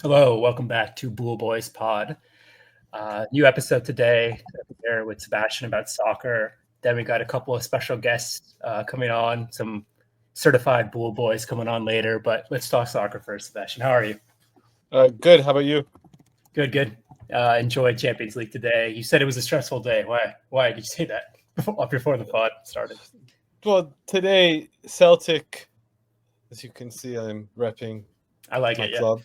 Hello, welcome back to Bool Boys Pod. New episode today there with Sebastian about soccer. Then we got a couple of special guests coming on, some certified Bool Boys coming on later. But let's talk soccer first, Sebastian. How are you? Good. How about you? Good, good. Enjoyed Champions League today. You said it was a stressful day. Why did you say that before the pod started? Well, today Celtic, as you can see, I'm repping I like my it. Yeah. club.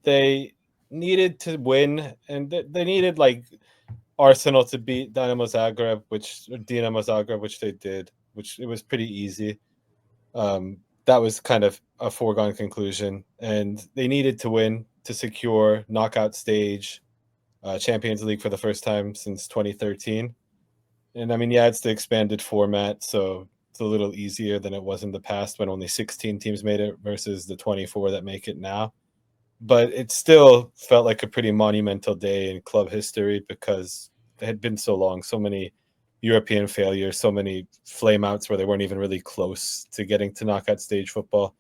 They needed to win, and they needed Arsenal to beat Dinamo Zagreb, which they did, which it was pretty easy. That was kind of a foregone conclusion, and they needed to win to secure knockout stage Champions League for the first time since 2013. And I mean, yeah, it's the expanded format, so it's a little easier than it was in the past when only 16 teams made it versus the 24 that make it now. But it still felt like a pretty monumental day in club history because it had been so long, so many European failures, so many flameouts where they weren't even really close to getting to knockout stage football.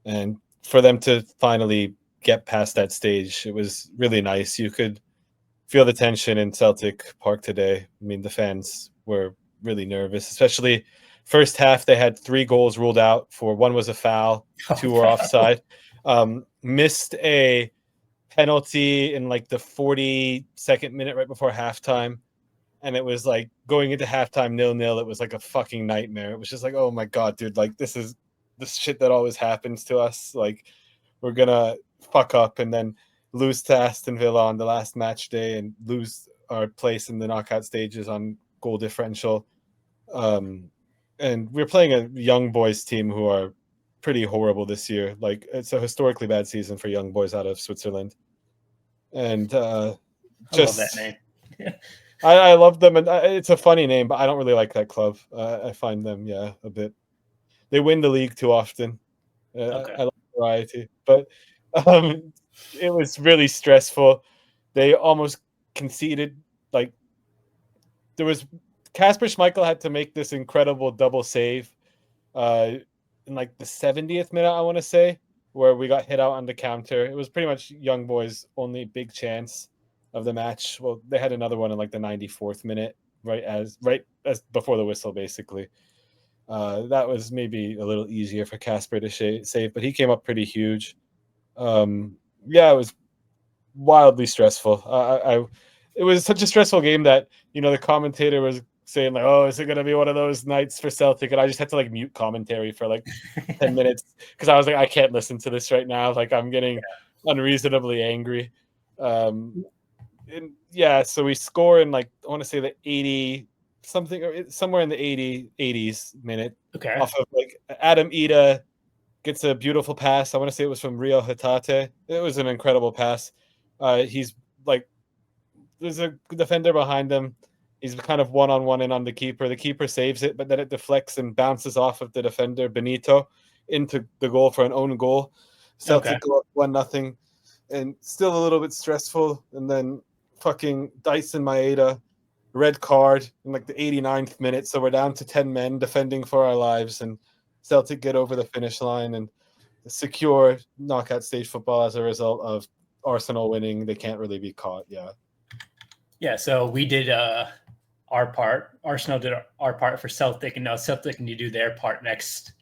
And for them to finally get past that stage, it was really nice. You could feel the tension in Celtic Park today. I mean, the fans were really nervous, especially first half. They had 3 goals ruled out. For one was a foul, Oh, 2 were offside. Missed a penalty in like the 42nd minute right before halftime. And it was like going into halftime 0-0. It was like a fucking nightmare. It was just like, oh my God, dude, like this is this shit that always happens to us. Like we're gonna fuck up and then lose to Aston Villa on the last match day and lose our place in the knockout stages on goal differential. And we're playing a young boys team who are pretty horrible this year. Like it's a historically bad season for young boys out of Switzerland. And I love that just name. I love them, and it's a funny name, but I don't really like that club. I find them, a bit. They win the league too often. Okay. I like variety, but um, it was really stressful. They almost conceded. Like there was Casper Schmeichel had to make this incredible double save uh, in like the 70th minute, I want to say, where we got hit out on the counter. It was pretty much Young Boys' only big chance of the match. Well, they had another one in like the 94th minute, right as before the whistle, basically. That was maybe a little easier for Casper to save, but he came up pretty huge. Yeah, it was wildly stressful. It was such a stressful game that the commentator was saying like, "Oh, is it going to be one of those nights for Celtic?" And I just had to like mute commentary for like 10 minutes because I was like, I can't listen to this right now. Like I'm getting unreasonably angry. Um, and yeah, so we score in like I want to say the 80 something or somewhere in the 80s minute Okay. off of like Adam Ida gets a beautiful pass. I want to say it was from Rio Hatate. It was an incredible pass. He's like, there's a defender behind him. He's kind of one-on-one in on the keeper. The keeper saves it, but then it deflects and bounces off of the defender Benito into the goal for an own goal. Okay. Celtic go up 1-0, and still a little bit stressful. And then fucking Dyson Maeda, red card in like the 89th minute. So we're down to 10 men defending for our lives, and Celtic get over the finish line and secure knockout stage football as a result of Arsenal winning. They can't really be caught. Yeah. Yeah, so we did our part. Arsenal did our part for Celtic, and now Celtic need to do their part next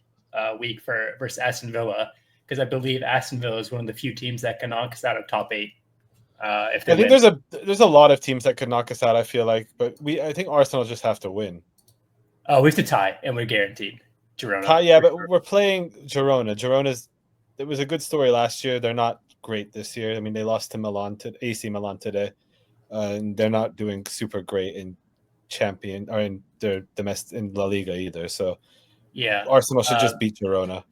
week for versus Aston Villa, because I believe Aston Villa is one of the few teams that can knock us out of top 8 if they I think win. there's a lot of teams that could knock us out, I feel like, but I think Arsenal just have to win. Oh, we have to tie, and we're guaranteed Girona. Yeah, but we're playing Girona. Girona's it was a good story last year. They're not great this year. I mean, they lost to AC Milan today, and they're not doing super great in champion or in their domestic in La Liga either. So Yeah, Arsenal should just beat Girona.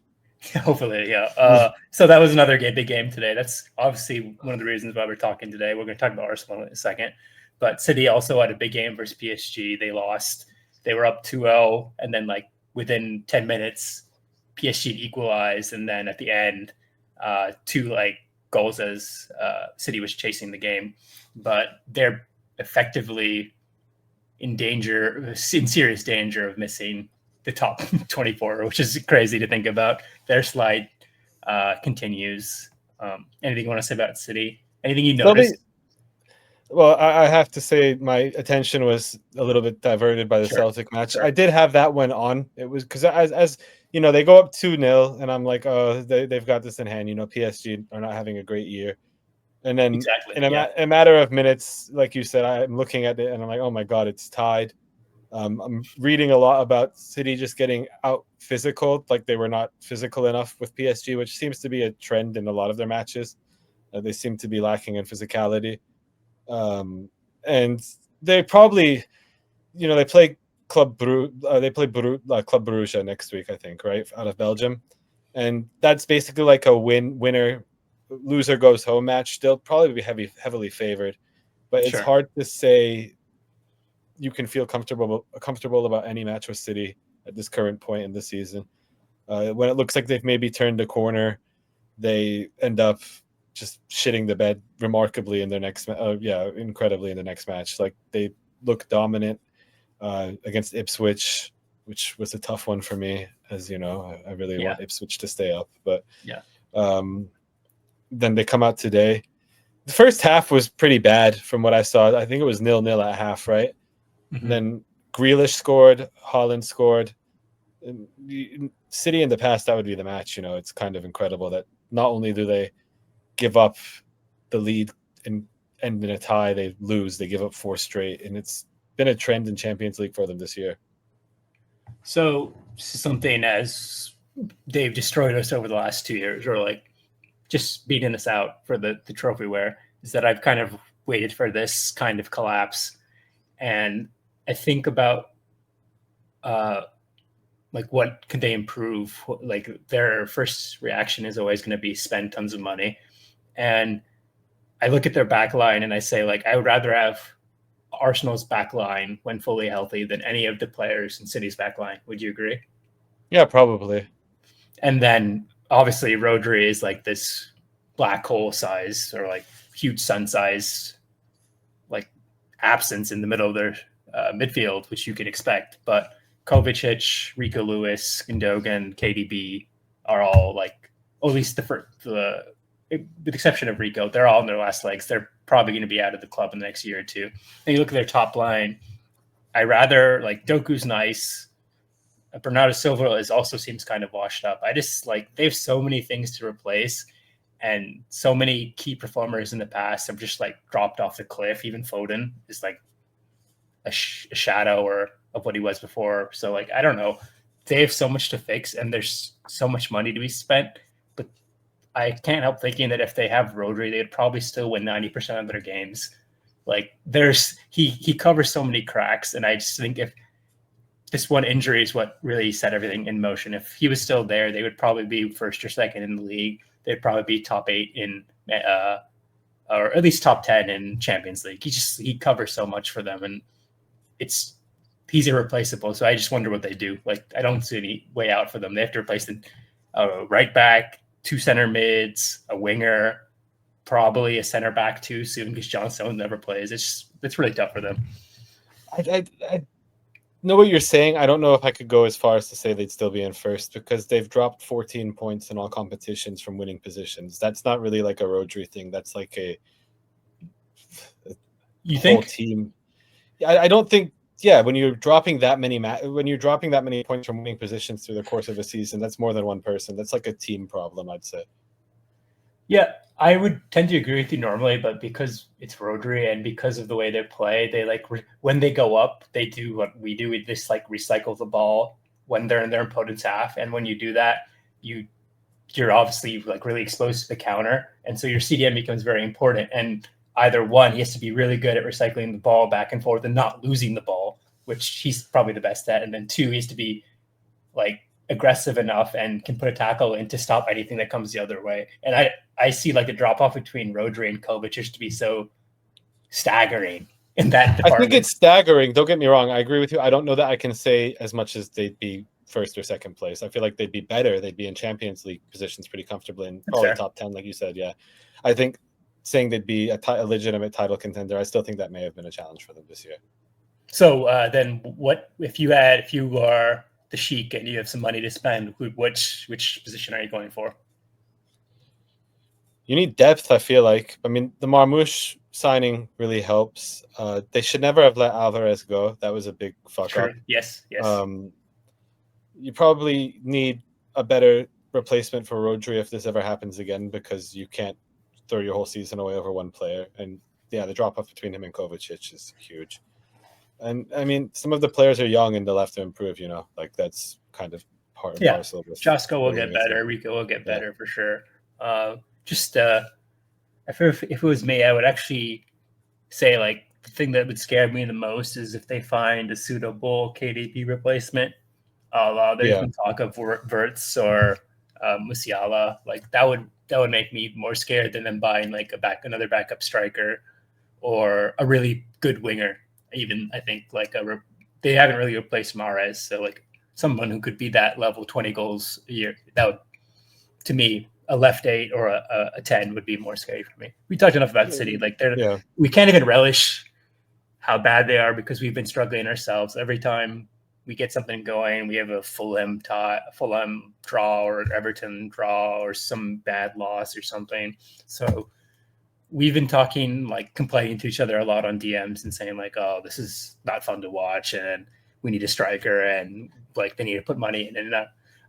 hopefully, yeah. So that was another big game today. That's obviously one of the reasons why we're talking today. We're going to talk about Arsenal in a second, but City also had a big game versus PSG. They lost. They were up 2-0, and then like within 10 minutes, PSG equalized, and then at the end, 2 like goals as City was chasing the game, but they're effectively in serious danger of missing the top 24, which is crazy to think about. Their slide continues. Anything you want to say about City? Anything you They'll be noticed? Well, I have to say my attention was a little bit diverted by the Sure, Celtic match. sure, I did have that one on. It was because as you know, they go up 2-0, and I'm like, oh, they've got this in hand. You know, PSG are not having a great year. And then exactly. in Yeah, a matter of minutes, like you said, I'm looking at it and I'm like, oh my God, it's tied. I'm reading a lot about City just getting out physical, like they were not physical enough with PSG, which seems to be a trend in a lot of their matches. They seem to be lacking in physicality. And they probably, they play Club Brugge next week, I think, right, out of Belgium, and that's basically like a winner loser goes home match. They'll probably be heavily favored, but it's sure. hard to say you can feel comfortable about any match with City at this current point in the season. When it looks like they've maybe turned a corner, they end up just shitting the bed remarkably in their incredibly in the next match. Like they look dominant against Ipswich, which was a tough one for me, as you know, I really Yeah, want Ipswich to stay up. But yeah. then they come out today. The first half was pretty bad from what I saw. I think it was 0-0 at half, right? And then Grealish scored, Holland scored. City in the past, that would be the match. It's kind of incredible that not only do they give up the lead and end in a tie, they lose. They give up 4 straight, and it's been a trend in Champions League for them this year. So something as they've destroyed us over the last 2 years, or like just beating us out for the trophyware, is that I've kind of waited for this kind of collapse, and I think about like what could they improve? Like their first reaction is always going to be spend tons of money, and I look at their back line and I say, like, I would rather have Arsenal's back line when fully healthy than any of the players in City's back line. Would you agree? Yeah, probably. And then obviously Rodri is like this black hole size or like huge sun size, like absence in the middle of their midfield, which you can expect. But Kovacic, Rico Lewis, Gundogan, KDB are all like, at least with the exception of Rico, they're all in their last legs. They're probably going to be out of the club in the next year or two. And you look at their top line, I rather like Doku's nice. Bernardo Silva also seems kind of washed up. I just like they have so many things to replace, and so many key performers in the past have just like dropped off the cliff. Even Foden is like a shadow of what he was before. So like I don't know, they have so much to fix, and there's so much money to be spent. But I can't help thinking that if they have Rodri, they'd probably still win 90% of their games. Like he covers so many cracks, and I just think if this one injury is what really set everything in motion. If he was still there, they would probably be first or second in the league. They'd probably be top 8 in, or at least top 10 in Champions League. He covers so much for them, and he's irreplaceable. So I just wonder what they do. Like I don't see any way out for them. They have to replace a right back, 2 center mids, a winger, probably a center back too soon because John Stones never plays. It's really tough for them. I know what you're saying. I don't know if I could go as far as to say they'd still be in first because they've dropped 14 points in all competitions from winning positions. That's not really like a Rodri thing. That's like a You whole think? team. I don't think. Yeah, when you're dropping that many points from winning positions through the course of a season, that's more than one person. That's like a team problem, I'd say. Yeah, I would tend to agree with you normally, but because it's Rodri and because of the way they play, they like when they go up, they do what we do. We just like recycle the ball when they're in their opponent's half, and when you do that, you're obviously like really exposed to the counter, and so your CDM becomes very important. And either one, he has to be really good at recycling the ball back and forth and not losing the ball, which he's probably the best at, and then 2, he has to be like aggressive enough and can put a tackle in to stop anything that comes the other way. And I see like the drop off between Rodri and Kovacic to be so staggering in that department. I think it's staggering. Don't get me wrong. I agree with you. I don't know that I can say as much as they'd be first or second place. I feel like they'd be better. They'd be in Champions League positions pretty comfortably and probably top 10, like you said. Yeah. I think saying they'd be a legitimate title contender, I still think that may have been a challenge for them this year. So then what if you are the Sheik and you have some money to spend, which position are you going for? You need depth, I feel like. I mean, the Marmouche signing really helps. They should never have let Alvarez go. That was a big fuck True. up. Yes. You probably need a better replacement for Rodri if this ever happens again, because you can't throw your whole season away over one player. And yeah, the drop off between him and Kovacic is huge. And I mean, some of the players are young and they'll have to improve. Like that's kind of part and Yeah. parcel of this. Josko will get better. Rico will get better for sure. If it was me, I would actually say like the thing that would scare me the most is if they find a suitable KDB replacement. There's been talk of Verts or Musiala. Like that would make me more scared than them buying like another backup striker or a really good winger. Even I think like they haven't really replaced Mahrez, so like someone who could be that level 20 goals a year. That would, to me, a left 8 or a 10 would be more scary for me. We talked enough about City. Like we can't even relish how bad they are because we've been struggling ourselves. Every time we get something going, we have a Fulham draw or Everton draw or some bad loss or something. So we've been talking, like complaining to each other a lot on DMs and saying like, oh, this is not fun to watch and we need a striker and like they need to put money in. And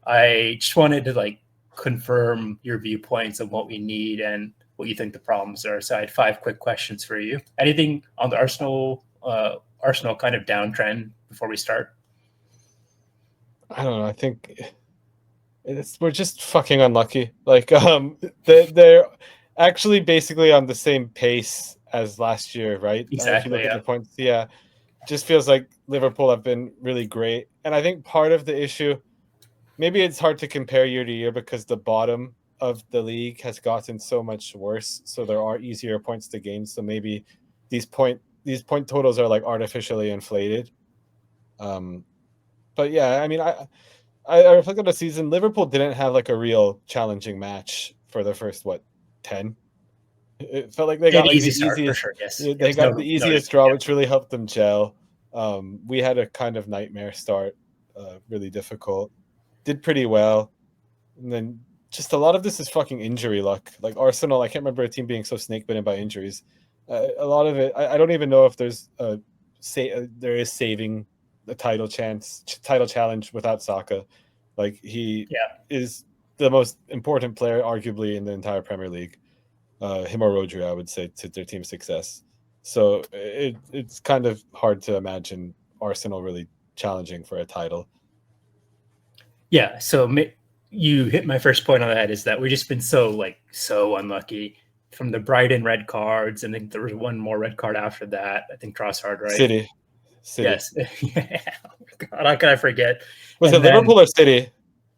I just wanted to like confirm your viewpoints of what we need and what you think the problems are. So I had 5 quick questions for you. Anything on the Arsenal kind of downtrend before we start? I don't know. I think we're just fucking unlucky. Like they're actually basically on the same pace as last year, right? Exactly. If you look at the points, it just feels like Liverpool have been really great. And I think part of the issue, maybe it's hard to compare year to year because the bottom of the league has gotten so much worse. So there are easier points to gain. So maybe these point totals are like artificially inflated. But yeah, I mean, I reflect on the season. Liverpool didn't have like a real challenging match for the first 10. It felt like they got like the easiest. Sure, yes. They got the easiest draw, which really helped them gel. We had a kind of nightmare start, really difficult. Did pretty well, and then just a lot of this is fucking injury luck. Like Arsenal, I can't remember a team being so snake bitten by injuries. A lot of it, I don't even know if there is saving the title challenge without Saka. Like he is the most important player, arguably, in the entire Premier League. Him or Rodri, I would say, to their team's success. So it's kind of hard to imagine Arsenal really challenging for a title. Yeah, so you hit my first point on that is that we've just been so unlucky from the Brighton red cards. I think there was one more red card after that. I think Trossard, right? City. Yes. God, how can I forget? Was it Liverpool or City?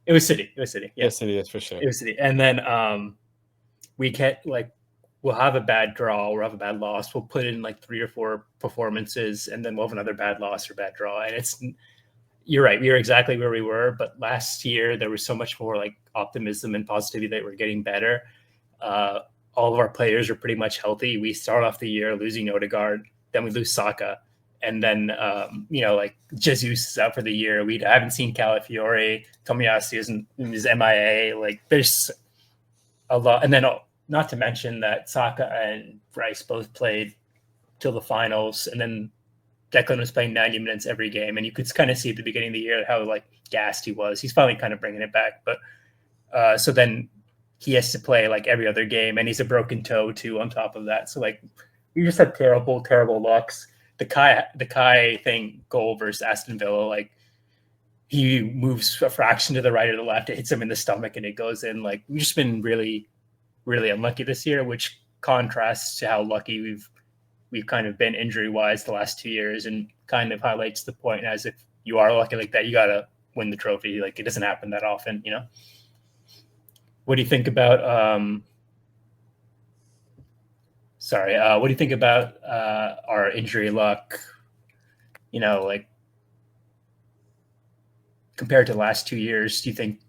It was City. Yeah, City is for sure. It was City. And then we'll have a bad draw, we'll have a bad loss. We'll put in like 3 or 4 performances, and then we'll have another bad loss or bad draw. And you're right. We were exactly where we were, but last year there was so much more like optimism and positivity that we're getting better. All of our players are pretty much healthy. We start off the year losing Odegaard, then we lose Saka, and then like Jesus is out for the year. We haven't seen Calafiore. Tomiyasu is MIA. Like there's a lot, and then not to mention that Saka and Rice both played till the finals, and then Declan was playing 90 minutes every game, and you could kind of see at the beginning of the year how like gassed he was. He's finally kind of bringing it back, but so then he has to play like every other game, and he's a broken toe too on top of that. So like we just had terrible lucks. The Kai thing goal versus Aston Villa, like he moves a fraction to the right or the left, it hits him in the stomach, and it goes in. Like we've just been really, really unlucky this year, which contrasts to how lucky we've kind of been injury-wise the last 2 years, and kind of highlights the point as if you are lucky like that, you got to win the trophy. Like it doesn't happen that often, What do you think about what do you think about our injury luck, like compared to the last 2 years? Do you think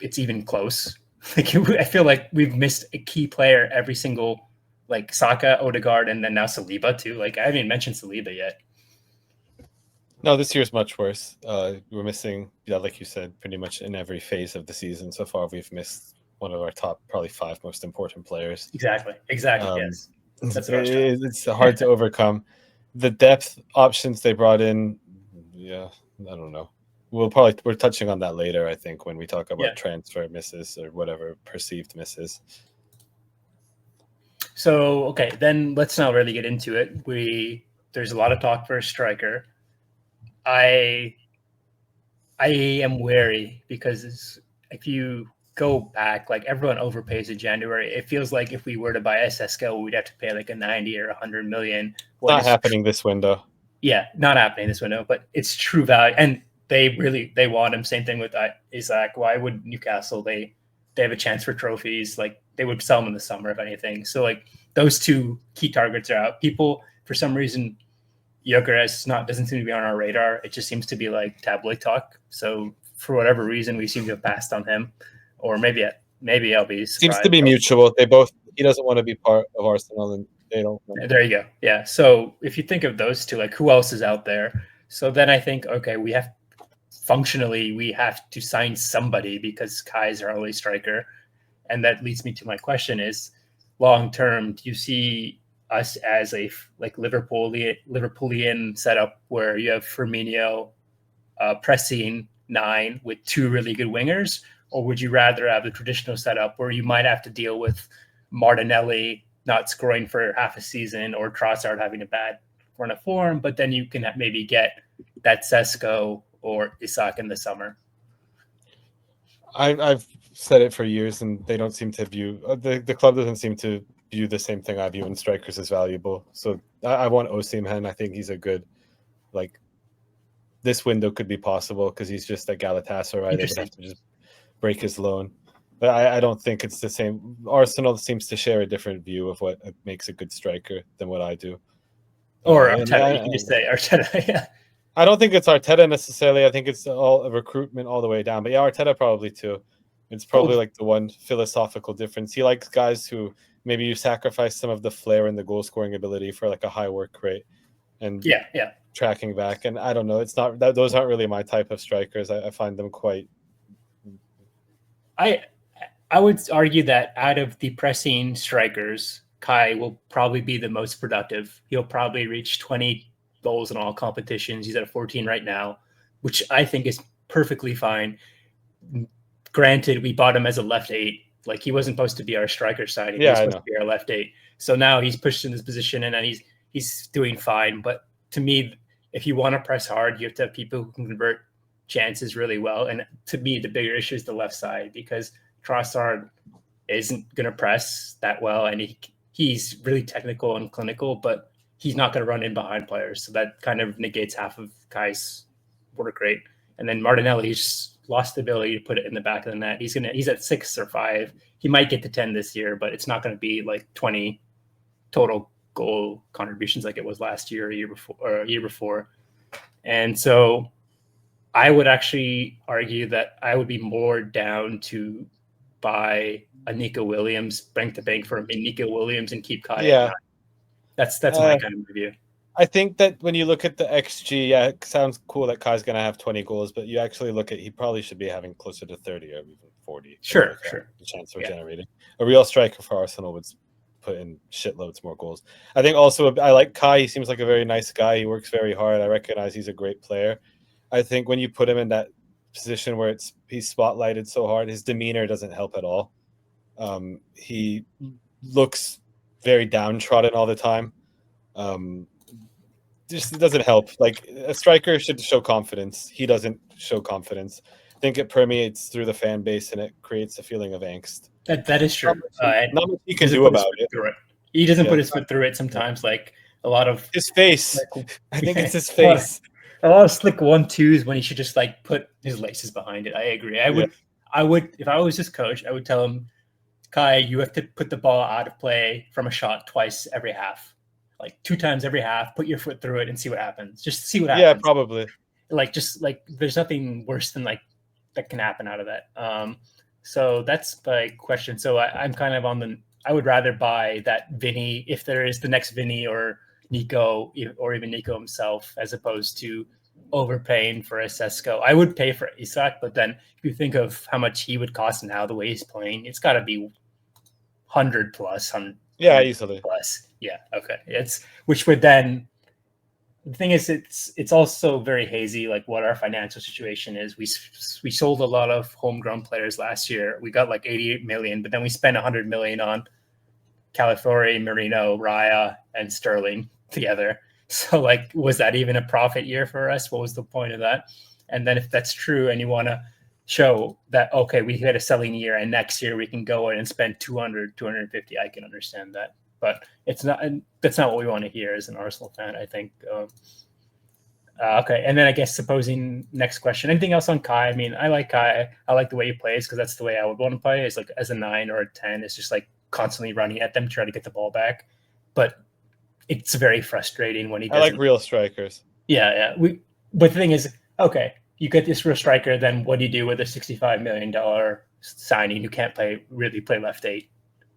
it's even close? Like I feel like we've missed a key player every single, like Saka, Odegaard, and then now Saliba too. Like I haven't even mentioned Saliba yet. No, this year's much worse. We're missing, like you said, pretty much in every phase of the season so far. We've missed one of our top probably 5 most important players. Exactly. Yes. That's what I was trying. It's hard to overcome. The depth options they brought in, yeah, I don't know. We're touching on that later, I think, when we talk about transfer misses or whatever perceived misses. So okay, then let's not really get into it. There's a lot of talk for a striker. I am wary because if you go back, like everyone overpays in January. It feels like if we were to buy a SACKO, we'd have to pay like a 90 or 100 million. Not happening this window. Yeah, not happening this window, but it's true value. And they want him. Same thing with Isaac. Why would Newcastle? They have a chance for trophies. Like they would sell him in the summer if anything. So like those two key targets are out. People for some reason, Gyökeres doesn't seem to be on our radar. It just seems to be like tabloid talk. So for whatever reason, we seem to have passed on him, or maybe I'll be surprised. Seems to be mutual. He doesn't want to be part of Arsenal, and they don't. There you go. Yeah. So if you think of those two, like who else is out there? So then I think, okay, we have to sign somebody because Kai's our only striker. And that leads me to my question is, long term, do you see us as a like Liverpoolian setup where you have Firmino pressing 9 with 2 really good wingers? Or would you rather have the traditional setup where you might have to deal with Martinelli not scoring for half a season or Trossard having a bad run of form, but then you can maybe get that SACKO or Isak in the summer? I've said it for years, and they don't seem to view the club doesn't seem to view the same thing I view in strikers as valuable. So I want Osimhen. I think he's a good, like, this window could be possible because he's just at Galatasaray. They would have to just break his loan. But I don't think it's the same. Arsenal seems to share a different view of what makes a good striker than what I do. Or Arteta, you can just say Arteta. Yeah. I don't think it's Arteta necessarily. I think it's all a recruitment all the way down. But yeah, Arteta probably too. It's probably like the one philosophical difference. He likes guys who maybe you sacrifice some of the flair and the goal scoring ability for like a high work rate and tracking back. And I don't know. It's not that those aren't really my type of strikers. I find them quite. I would argue that out of the pressing strikers, Kai will probably be the most productive. He'll probably reach 20 goals in all competitions. He's at 14 right now, which I think is perfectly fine. Granted, we bought him as a left 8. Like he wasn't supposed to be our striker side. He was supposed to be our left 8. So now he's pushed in this position and he's doing fine. But to me, if you want to press hard, you have to have people who can convert chances really well. And to me, the bigger issue is the left side because Trossard isn't going to press that well, and he's really technical and clinical, but he's not going to run in behind players. So that kind of negates half of Kai's work rate. And then Martinelli's lost the ability to put it in the back of the net. He's at 6 or 5. He might get to 10 this year, but it's not going to be like 20 total goal contributions like it was last year or year before. And so I would actually argue that I would be more down to buy a Nico Williams, bank to bank for a Nico Williams and keep Kai. Yeah. That's my kind of review. I think that when you look at the XG, it sounds cool that Kai's going to have 20 goals, but you actually look at he probably should be having closer to 30 or even 40. Sure. The chance we're generating. A real striker for Arsenal would put in shitloads more goals. I think also I like Kai. He seems like a very nice guy. He works very hard. I recognize he's a great player. I think when you put him in that position where he's spotlighted so hard, his demeanor doesn't help at all. He looks very downtrodden all the time. Just doesn't help. Like a striker should show confidence. He doesn't show confidence. I think it permeates through the fan base and it creates a feeling of angst. That is true. Not much he can do about it. He doesn't put his foot through it sometimes. Like a lot of his face. I think it's his face. A lot of slick 1-2s when he should just like put his laces behind it. I agree. I would if I was his coach, I would tell him, Kai, you have to put the ball out of play from a shot twice every half. Like 2 times every half, put your foot through it and see what happens. Just see what happens. Yeah, probably. Like just like there's nothing worse than like that can happen out of that. So that's my question. So I'm kind of I would rather buy that Vinny if there is the next Vinny or Nico or even Nico himself, as opposed to overpaying for a SACKO. I would pay for Isak, but then if you think of how much he would cost now, the way he's playing, it's got to be 100 plus, 100 Yeah, easily. plus. Yeah, okay. It's which would then the thing is it's also very hazy like what our financial situation is. We sold a lot of homegrown players last year. We got like 88 million, but then we spent 100 million on Calafiori, Marino, Raya, and Sterling together. So like, was that even a profit year for us? What was the point of that? And then if that's true and you want to show that, okay, we had a selling year and next year we can go in and spend 200, 250, I can understand that. But it's not, that's not what we want to hear as an Arsenal fan, I think. Okay, and then I guess supposing next question. Anything else on Kai? I mean, I like Kai. I like the way he plays because that's the way I would want to play. Is like as a 9 or a 10. It's just like constantly running at them, trying to get the ball back. But it's very frustrating when he doesn't. I like real strikers. Yeah. But the thing is, okay, you get this real striker. Then what do you do with a $65 million signing who can't really play left 8?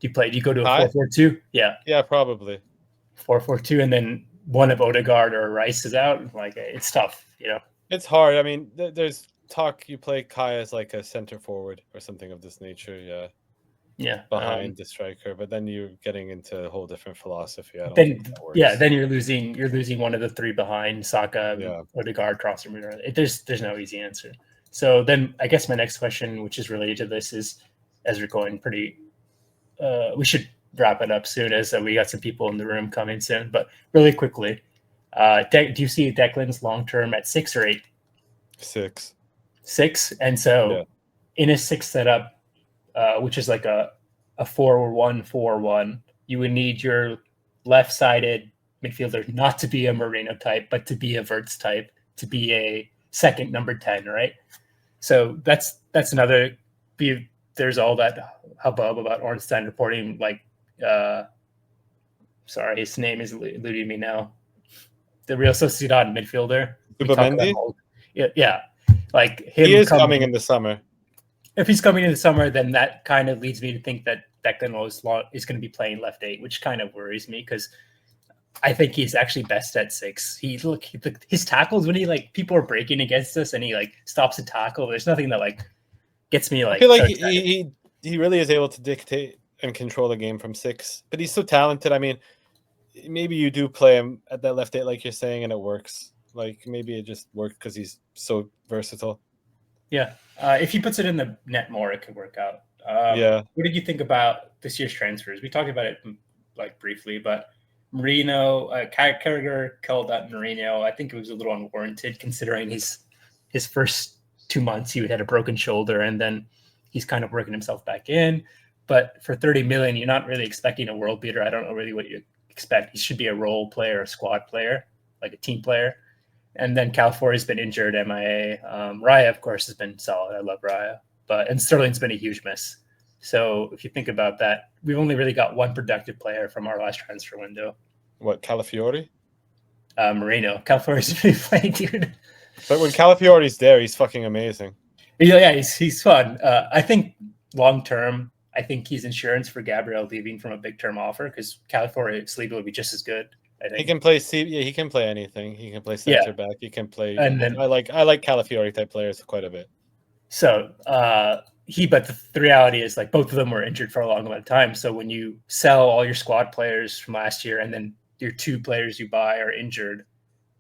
Do you go to a 4-4-2? Yeah, probably 4-4-2, and then one of Odegaard or Rice is out. Like it's tough, It's hard. I mean, there's talk you play Kai as like a center forward or something of this nature. Yeah, behind the striker, but then you're getting into a whole different philosophy. I don't then think that works. then you're losing one of the 3 behind Saka, Odegaard, Crossroom. There's no easy answer. So then I guess my next question, which is related to this, is as we're going pretty. We should wrap it up soon as we got some people in the room coming soon. But really quickly, do you see Declan's long term at 6 or 8? 6. 6, and so in a 6 setup, which is like a 4-1-4-1, you would need your left-sided midfielder not to be a Marino type, but to be a Verts type, to be a second number 10, right? So that's another. There's all that hubbub about Ornstein reporting, like, sorry, his name is eluding me now. The Real Sociedad midfielder. Yeah, like him. He is coming in the summer. If he's coming in the summer, then that kind of leads me to think that Declan is going to be playing left 8, which kind of worries me because I think he's actually best at 6. His tackles when people are breaking against us and he like stops a tackle. There's nothing that like gets me like. I feel like he really is able to dictate and control the game from 6, but he's so talented. I mean, maybe you do play him at that left 8, like you're saying, and it works. Like maybe it just worked because he's so versatile. Yeah, if he puts it in the net more, it could work out. What did you think about this year's transfers? We talked about it like briefly, but Marino, Carragher called out Marino. I think it was a little unwarranted considering his first 2 months he had a broken shoulder and then he's kind of working himself back in. But for 30 million, you're not really expecting a world beater. I don't know really what you expect. He should be a role player, a squad player, like a team player. And then Calafiori's been injured, MIA. Raya, of course, has been solid. I love Raya. And Sterling's been a huge miss. So if you think about that, we've only really got one productive player from our last transfer window. What, Calafiori? Marino. Calafiori's really playing, dude. But when Calafiori's there, he's fucking amazing. Yeah, he's fun. I think long term, I think he's insurance for Gabriel leaving from a big term offer because Calafiori sleep will be just as good. I think he can play. He can play anything. He can play center back. He can play. And then I like Calafiori type players quite a bit. So but the reality is like both of them were injured for a long amount of time. So when you sell all your squad players from last year and then your 2 players you buy are injured,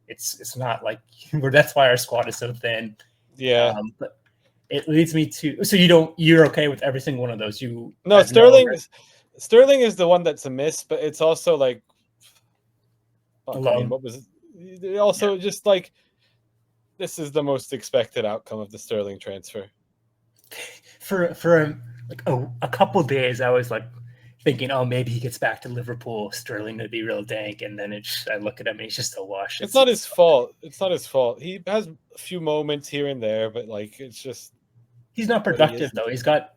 it's not like that's why our squad is so thin. Yeah. But it leads me to you're okay with every single one of those. Sterling is the one that's a miss, but it's also like alone. What was it? Also just like this is the most expected outcome of the Sterling transfer. For like a couple days, I was like thinking, oh, maybe he gets back to Liverpool, Sterling would be real dank, and then I look at him, and he's just a wash. It's not his fault. It's not his fault. He has a few moments here and there, but like it's just he's not productive though.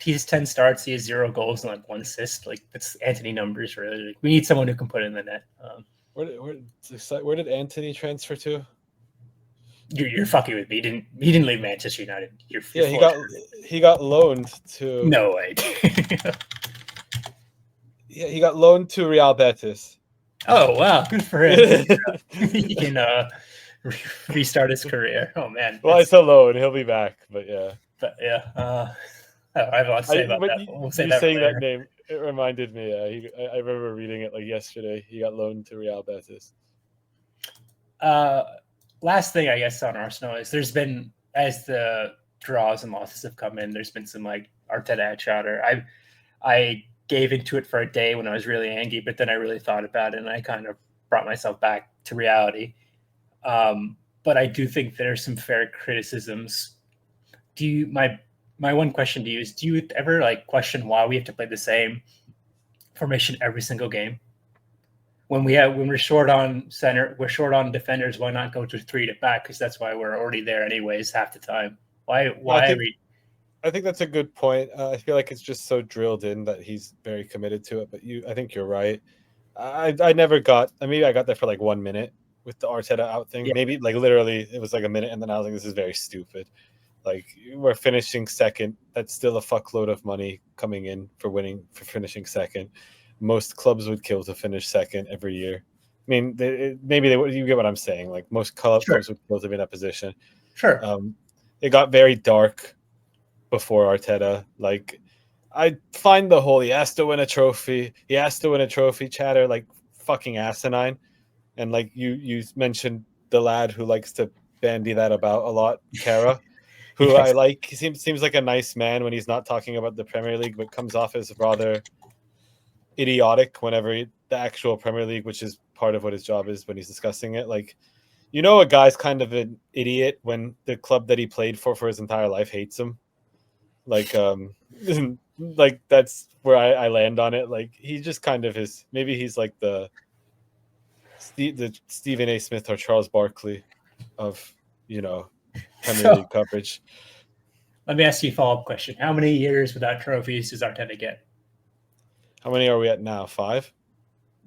He has 10 starts, he has 0 goals and like 1 assist. Like that's Anthony numbers really. Like, we need someone who can put in the net. Where did Anthony transfer to? You're fucking with me. He didn't leave Manchester United. He got loaned to. No way. Yeah, he got loaned to Real Betis. Oh wow, good for him. He can restart his career. Oh man. Well, it's a loan. He'll be back, but yeah. But yeah. I have a lot to say about But that. We'll say you that saying later. that name, it reminded me. I remember reading it like yesterday. He got loaned to Real Betis. Last thing I guess on Arsenal is there's been, as the draws and losses have come in, there's been some like Arteta chatter. I gave into it for a day when I was really angry, but then I really thought about it and I kind of brought myself back to reality. But I do think there's some fair criticisms. My one question to you is: do you ever like question why we have to play the same formation every single game? When we're short on center, we're short on defenders. Why not go to 3 at back? Because that's why we're already there anyways half the time. Why are we? I think that's a good point. I feel like it's just so drilled in that he's very committed to it. But I think you're right. I never got. I mean, I got there for like 1 minute with the Arteta out thing. Yeah. Maybe like literally it was like a minute, and then I was like, this is very stupid. Like we're finishing second. That's still a fuckload of money coming in for finishing second. Most clubs would kill to finish second every year. I mean, you get what I'm saying. Like most clubs would kill to be in that position. Sure. It got very dark before Arteta. Like I find the whole he has to win a trophy chatter like fucking asinine. And like you mentioned the lad who likes to bandy that about a lot, Kara, who Yes. I like. He seems like a nice man when he's not talking about the Premier League, but comes off as rather idiotic whenever the actual Premier League, which is part of what his job is when he's discussing it. Like, a guy's kind of an idiot when the club that he played for his entire life hates him. Like, like that's where I land on it. Like, he just kind of is. Maybe he's like the Stephen A. Smith or Charles Barkley of Premier League coverage. Let me ask you a follow-up question. How many years without trophies does Arteta get? How many are we at now? 5?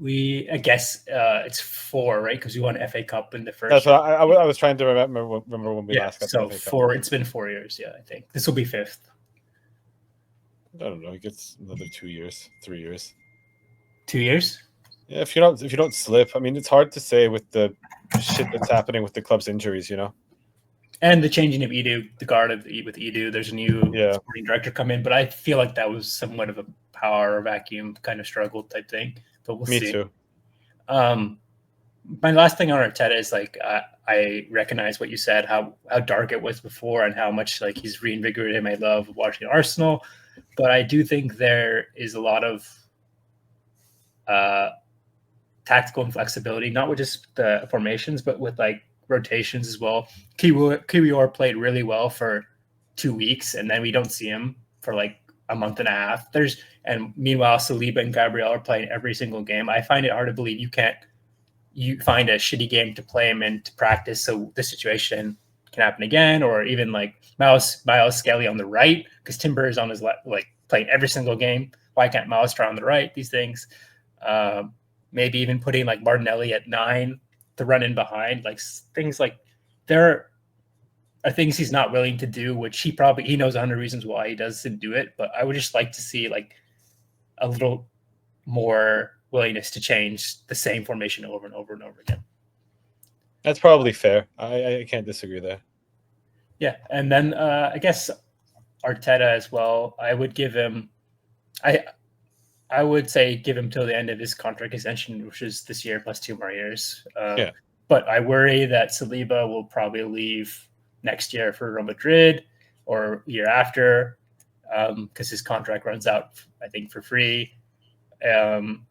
I guess it's 4, right? Because we won FA Cup in the first. That's what I was trying to remember when we last got so the FA Cup. 4. It's been 4 years. Yeah, I think this will be 5th. I don't know. He gets another 2 years, 3 years. 2 years? Yeah, if you don't slip. I mean, it's hard to say with the shit that's happening with the club's injuries, And the changing of Edu, the guard with Edu. There's a new sporting director come in, but I feel like that was somewhat of a power vacuum kind of struggle type thing. But we'll see. Me too. My last thing on Arteta is like I recognize what you said, how dark it was before, and how much like he's reinvigorated my love of watching Arsenal. But I do think there is a lot of tactical inflexibility, not with just the formations, but with like rotations as well. Kiwior played really well for 2 weeks, and then we don't see him for like a month and a half. And meanwhile, Saliba and Gabriel are playing every single game. I find it hard to believe you find a shitty game to play him in to practice, so the situation can happen again, or even like Miles Skelly on the right because Timber is on his left, like playing every single game. Why can't Miles try on the right? These things. Maybe even putting like Martinelli at 9 to run in behind, like things like there are things he's not willing to do, which he knows 100 reasons why he doesn't do it. But I would just like to see like a little more willingness to change the same formation over and over and over again. That's probably fair. I can't disagree there. Yeah, and then I guess Arteta as well. I would give him. I would say give him till the end of his contract extension, which is this year plus 2 more years. But I worry that Saliba will probably leave next year for Real Madrid or year after because his contract runs out, I think, for free. And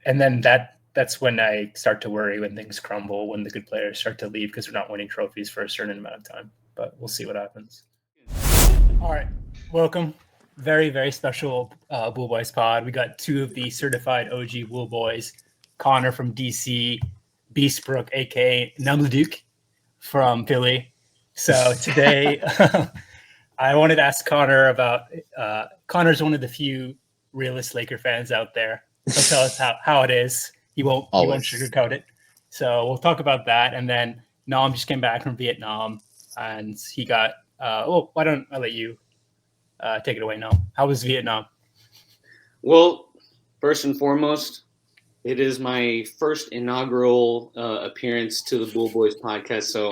then that's when I start to worry when things crumble, when the good players start to leave because they're not winning trophies for a certain amount of time. But we'll see what happens. All right. Welcome. Very, very special Bool Boys pod. We got 2 of the certified OG Bool Boys. Connor from DC, Beastbrook, a.k.a. Numleduke from Philly. So today I wanted to ask Connor about Connor's one of the few realist Laker fans out there. He'll tell us how it is. He won't sugarcoat it. So we'll talk about that. And then Nam just came back from Vietnam and he got why don't I let you take it away now. How was Vietnam? Well, first and foremost, It is my first inaugural appearance to the Bool Boys podcast, so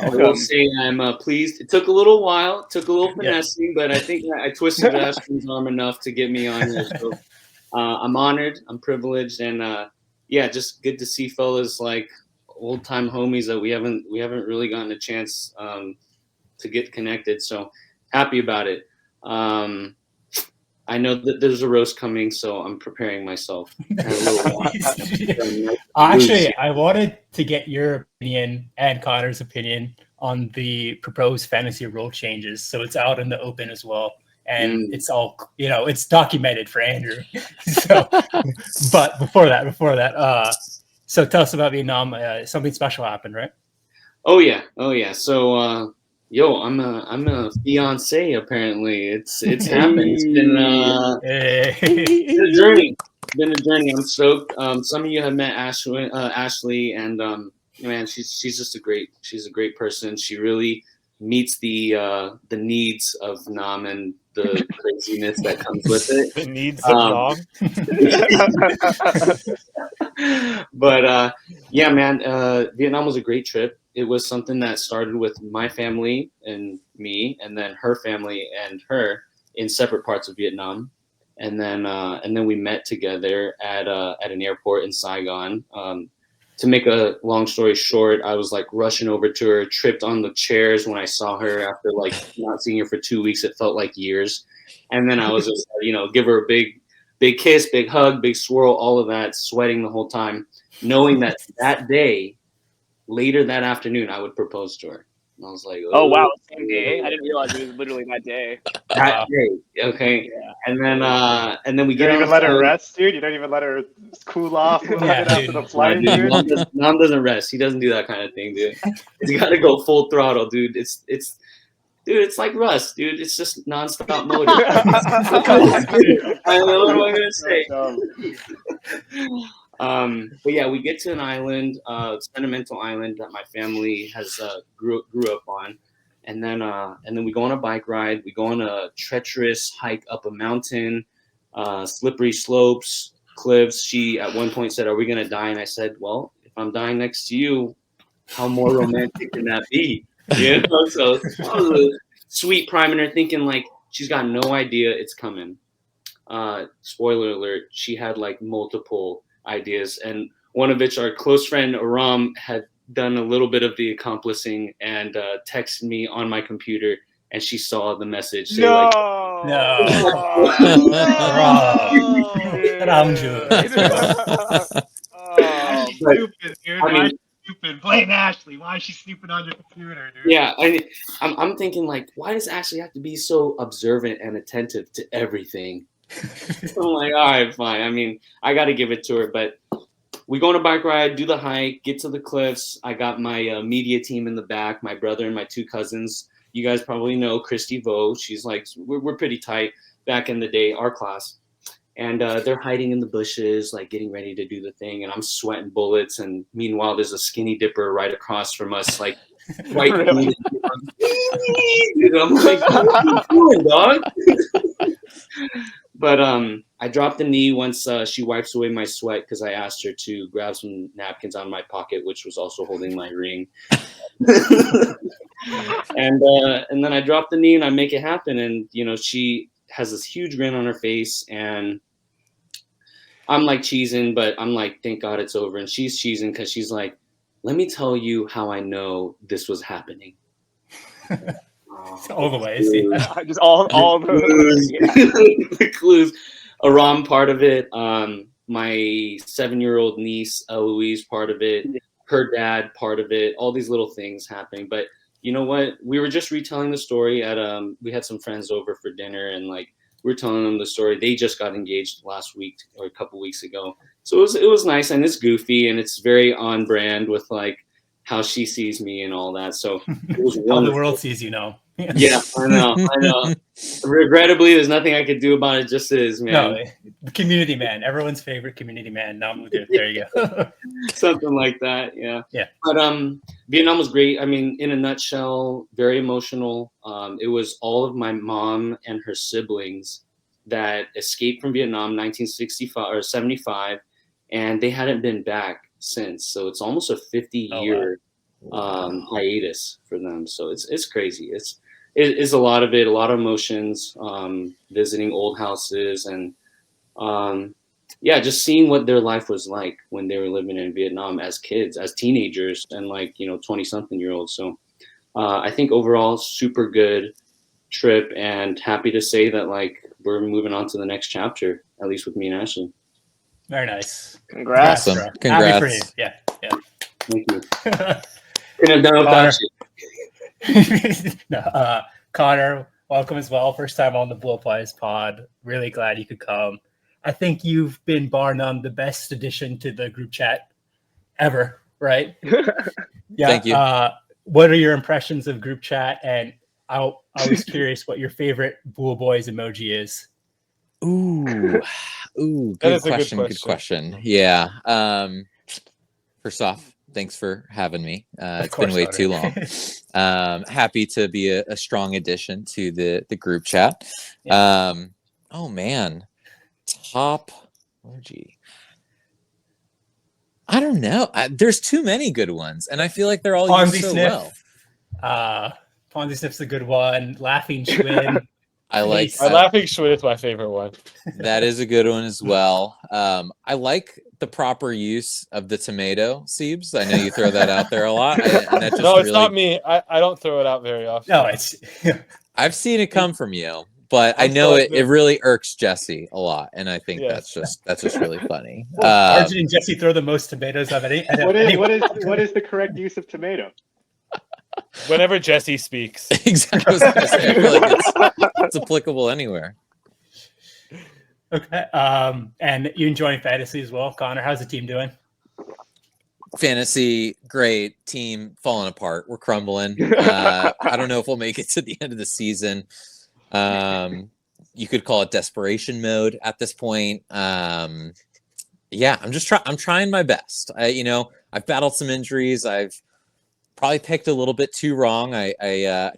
I will say I'm pleased. It took a little while, took a little finessing, but I think I twisted Ashwin's arm enough to get me on here. So I'm honored, I'm privileged, and yeah, just good to see fellas like old time homies that we haven't really gotten a chance to get connected. So happy about it. I know that there's a roast coming, so I'm preparing myself. Actually, I wanted to get your opinion and Connor's opinion on the proposed fantasy rule changes. So it's out in the open as well. And it's all, it's documented for Andrew. So, but before that, so tell us about Vietnam. Something special happened, right? Oh yeah. So, yo, I'm a fiance. Apparently, it's happened. It's been a journey. It's been a journey. I'm stoked. Some of you have met Ashley, and man, she's just a great person. She really meets the needs of Nam and the craziness that comes with it. The needs of Nam. But yeah, man, Vietnam was a great trip. It was something that started with my family and me, and then her family and her in separate parts of Vietnam, and then we met together at an airport in Saigon. To make a long story short, I was like rushing over to her, tripped on the chairs when I saw her after like not seeing her for 2 weeks. It felt like years, and then I was just give her a big kiss, big hug, big swirl, all of that, sweating the whole time, knowing that that day, later that afternoon, I would propose to her. And I was like, oh wow, same day. I didn't realize it was literally that day. That day, okay. Yeah. And then we You get don't on even let her rest, dude. You don't even let her cool off a little bit after the flight, dude. Mom doesn't rest. He doesn't do that kind of thing, dude. You got to go full throttle, dude. Dude, it's like Rust, dude. It's just nonstop motor. I don't know what am I gonna say. But yeah, we get to an island, sentimental island that my family has grew up on, and then we go on a bike ride. We go on a treacherous hike up a mountain, slippery slopes, cliffs. She at one point said, "Are we gonna die?" And I said, "Well, if I'm dying next to you, how more romantic can that be?" You know, so I was a sweet priming her, thinking like she's got no idea it's coming. Spoiler alert: she had like multiple ideas, and one of which our close friend Aram had done a little bit of the accomplishing and texted me on my computer, and she saw the message. Say, no, Stupid, dude. I mean, stupid. Blame Ashley. Why is she snooping on your computer, dude? Yeah, I'm thinking like, why does Ashley have to be so observant and attentive to everything? I'm like, all right, fine. I mean, I got to give it to her, but we go on a bike ride, do the hike, get to the cliffs. I got my media team in the back, my brother and my two cousins. You guys probably know Christy Vo. She's like, we're pretty tight back in the day, our class. And they're hiding in the bushes, like getting ready to do the thing. And I'm sweating bullets. And meanwhile, there's a skinny dipper right across from us, like right. Really? I'm like, what are you doing, dog? But I dropped the knee once she wipes away my sweat because I asked her to grab some napkins out of my pocket, which was also holding my ring. And then I drop the knee and I make it happen. And she has this huge grin on her face, and I'm like cheesing, but I'm like, thank God it's over. And she's cheesing because she's like, let me tell you how I know this was happening. All the ways, just all the clues. Aram part of it, my 7-year-old niece Eloise part of it, her dad part of it, all these little things happening. But you know what? We were just retelling the story at we had some friends over for dinner, and like we were telling them the story. They just got engaged last week or a couple weeks ago, so it was nice, and it's goofy and it's very on brand with like how she sees me and all that. So it was how the world sees you now. Yeah, I know. Regrettably, there's nothing I could do about it. Just is, man. No, the community man, everyone's favorite community man. There you go. Something like that, yeah. Yeah. But Vietnam was great. I mean, in a nutshell, very emotional. It was all of my mom and her siblings that escaped from Vietnam, 1965 or 75, and they hadn't been back since. So it's almost a 50-year hiatus for them. So it's crazy. It's a lot of it, a lot of emotions, visiting old houses and yeah, just seeing what their life was like when they were living in Vietnam as kids, as teenagers, and 20-something-year-olds. So I think overall, super good trip, and happy to say that we're moving on to the next chapter, at least with me and Ashley. Very nice. Congrats. Awesome. Bro. Congrats. Happy for you. Yeah. Thank you. Couldn't have done without you. No, Connor, welcome as well. First time on the Bool Boys pod. Really glad you could come. I think you've been bar none the best addition to the group chat ever, right? Yeah. Thank you. What are your impressions of group chat? And I was curious what your favorite Bool Boys emoji is. Ooh, good question. Good question. Yeah. First off, thanks for having me. It's been way too long. Happy to be a strong addition to the group chat. Yeah. Oh man, top emoji. I don't know. There's too many good ones, and I feel like they're all used so well. Ponzi Sniff's a good one. Laughing Schwinn. I like Laughing Schwinn is my favorite one. That is a good one as well. I like the proper use of the tomato, Siebes. I know you throw that out there a lot. It's not me. I don't throw it out very often. No, it's. I've seen it come from you, but I know it really irks Jesse a lot, and I think that's just really funny. Arjun and Jesse throw the most tomatoes of any. What is the correct use of tomato? Whenever Jesse speaks. Exactly. I feel like it's applicable anywhere. Okay. And you enjoying fantasy as well, Connor? How's the team doing? Fantasy, great. Team falling apart. We're crumbling. I don't know if we'll make it to the end of the season. You could call it desperation mode at this point. Yeah, I'm trying my best. I've battled some injuries. I've probably picked a little bit too wrong. I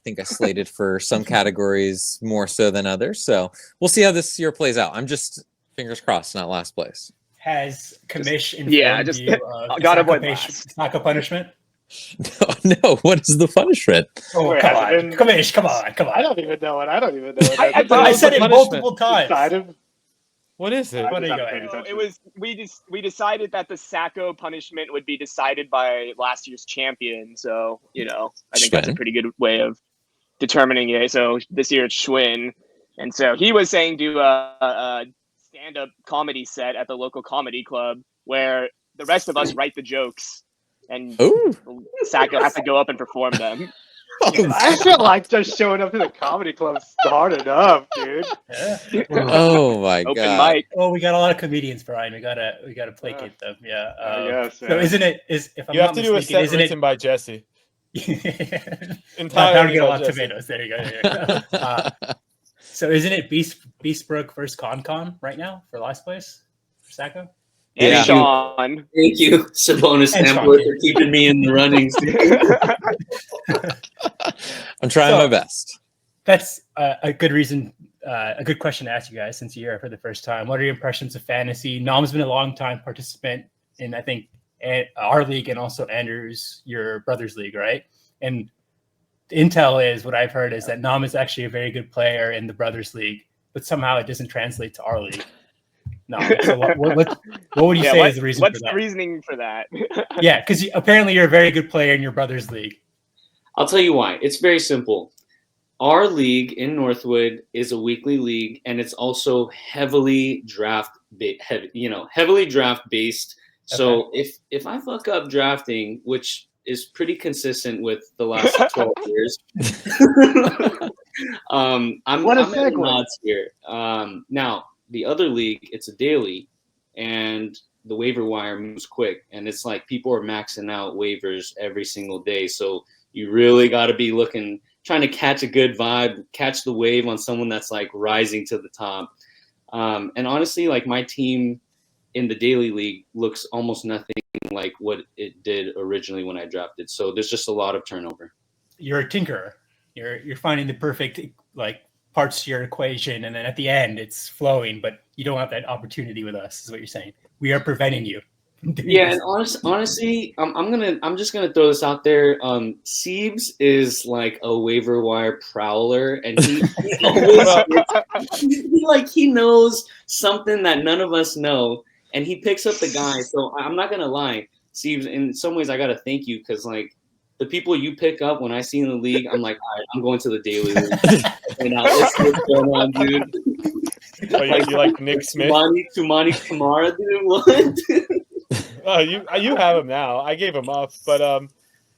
think I slated for some categories more so than others. So we'll see how this year plays out. I'm just fingers crossed, not last place. Has Kamish informed you of SACKO punishment? No. What is the punishment? Oh, come on. Kamish, come on. I don't even know it. I said it multiple times. What is it? What are you So it was we decided that the SACKO punishment would be decided by last year's champion. So I think that's a pretty good way of determining it. So this year it's Schwinn, and so he was saying do a stand-up comedy set at the local comedy club where the rest of us write the jokes, and SACKO has to go up and perform them. I feel like just showing up to the comedy club's hard enough, dude. Yeah. Oh my god! Open mic. Well, we got a lot of comedians, Brian. We gotta placate them. Yeah. So isn't it? If I'm you have not to do a set isn't written by Jesse. Entirely get a lot of tomatoes. There you go. So isn't it Beastbrook versus Con right now for last place for SACKO? And Yeah. Sean. Thank you, Sabonis Sampler, for keeping me in the running. I'm trying my best. That's a good reason, a good question to ask you guys since you're here for the first time. What are your impressions of fantasy? Nom's been a long time participant in, I think, our league and also Andrew's, your brother's league, right? And intel is, what I've heard is that Nom is actually a very good player in the brothers league, but somehow it doesn't translate to our league. No. So what would you say is the reason for that? What's the reasoning for that? Yeah, because apparently you're a very good player in your brother's league. I'll tell you why. It's very simple. Our league in Northwood is a weekly league, and it's also heavily draft based. So if I fuck up drafting, which is pretty consistent with the last 12 years, I'm at odds here. Now, the other league, it's a daily, and the waiver wire moves quick, and it's like people are maxing out waivers every single day. So you really got to be trying to catch a good vibe, catch the wave on someone that's like rising to the top. And honestly, like my team in the daily league looks almost nothing like what it did originally when I drafted. So there's just a lot of turnover. You're a tinkerer. You're finding the perfect parts to your equation, and then at the end it's flowing, but you don't have that opportunity with us, is what you're saying. we are preventing you from doing Yeah, this. and honestly, I'm just gonna throw this out there. Siebes is like a waiver wire prowler, and he always he knows something that none of us know, and he picks up the guy. So I'm not gonna lie, Siebes. In some ways, I gotta thank you because like the people you pick up when I see in the league, I'm like, all right, I'm going to the daily league. And now let's see what's going on, dude. Oh, you like Nick Smith? Tumani Kamara, dude. What? Oh, you have him now. I gave him up, but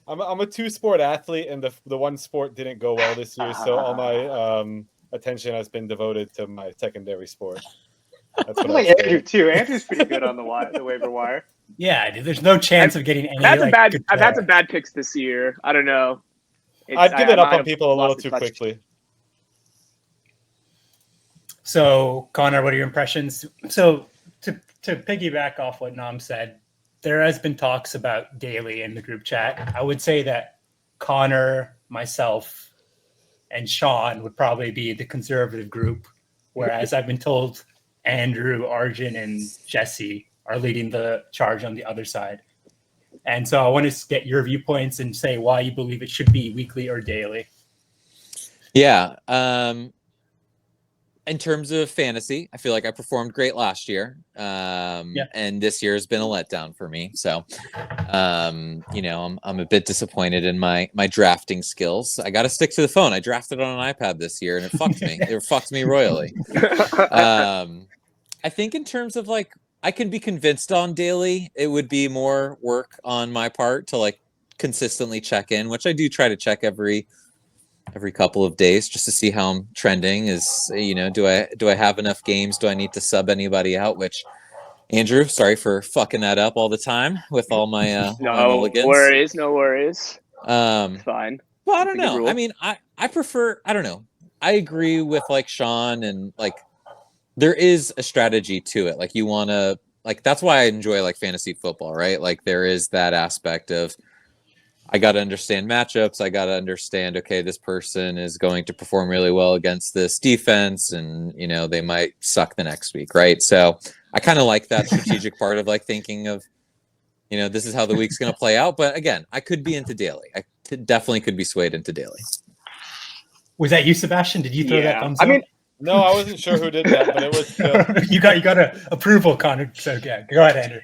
I'm a two-sport athlete, and the one sport didn't go well this year, so all my attention has been devoted to my secondary sport. That's I what like I'd say. Andrew too. Andrew's pretty good on the waiver wire. Yeah, dude, there's no chance of getting any. I've Good had some player. bad picks this year. I don't know. I've given I up might on have people a little lost the too touch. quickly. So, Connor, what are your impressions? So, to piggyback off what Nam said, there has been talks about daily in the group chat. I would say that Connor, myself, and Sean would probably be the conservative group, whereas I've been told Andrew, Arjun, and Jesse are leading the charge on the other side. And so I want to get your viewpoints and say why you believe it should be weekly or daily. Yeah. In terms of fantasy, I feel like I performed great last year. And this year has been a letdown for me. So, I'm a bit disappointed in my drafting skills. I got to stick to the phone. I drafted on an iPad this year and it fucked me. It fucked me royally. I think in terms of like, I can be convinced on daily. It would be more work on my part to like consistently check in, which I do try to check every couple of days just to see how I'm trending. Is do I have enough games? Do I need to sub anybody out? Which, Andrew, sorry for fucking that up all the time with all my all my mulligans. No worries. It's fine. Well, I don't know. I mean, I prefer. I don't know. I agree with like Sean and like there is a strategy to it. Like you want to like that's why I enjoy like fantasy football, right? Like there is that aspect of I got to understand matchups. I got to understand, okay, this person is going to perform really well against this defense and, they might suck the next week, right? So I kind of like that strategic part of like thinking of, this is how the week's going to play out. But again, I could be into daily. I definitely could be swayed into daily. Was that you, Sebastian? Did you throw that thumbs up? I mean, no, I wasn't sure who did that, but it was still... you got a approval, Connor. So yeah, go ahead, Andrew.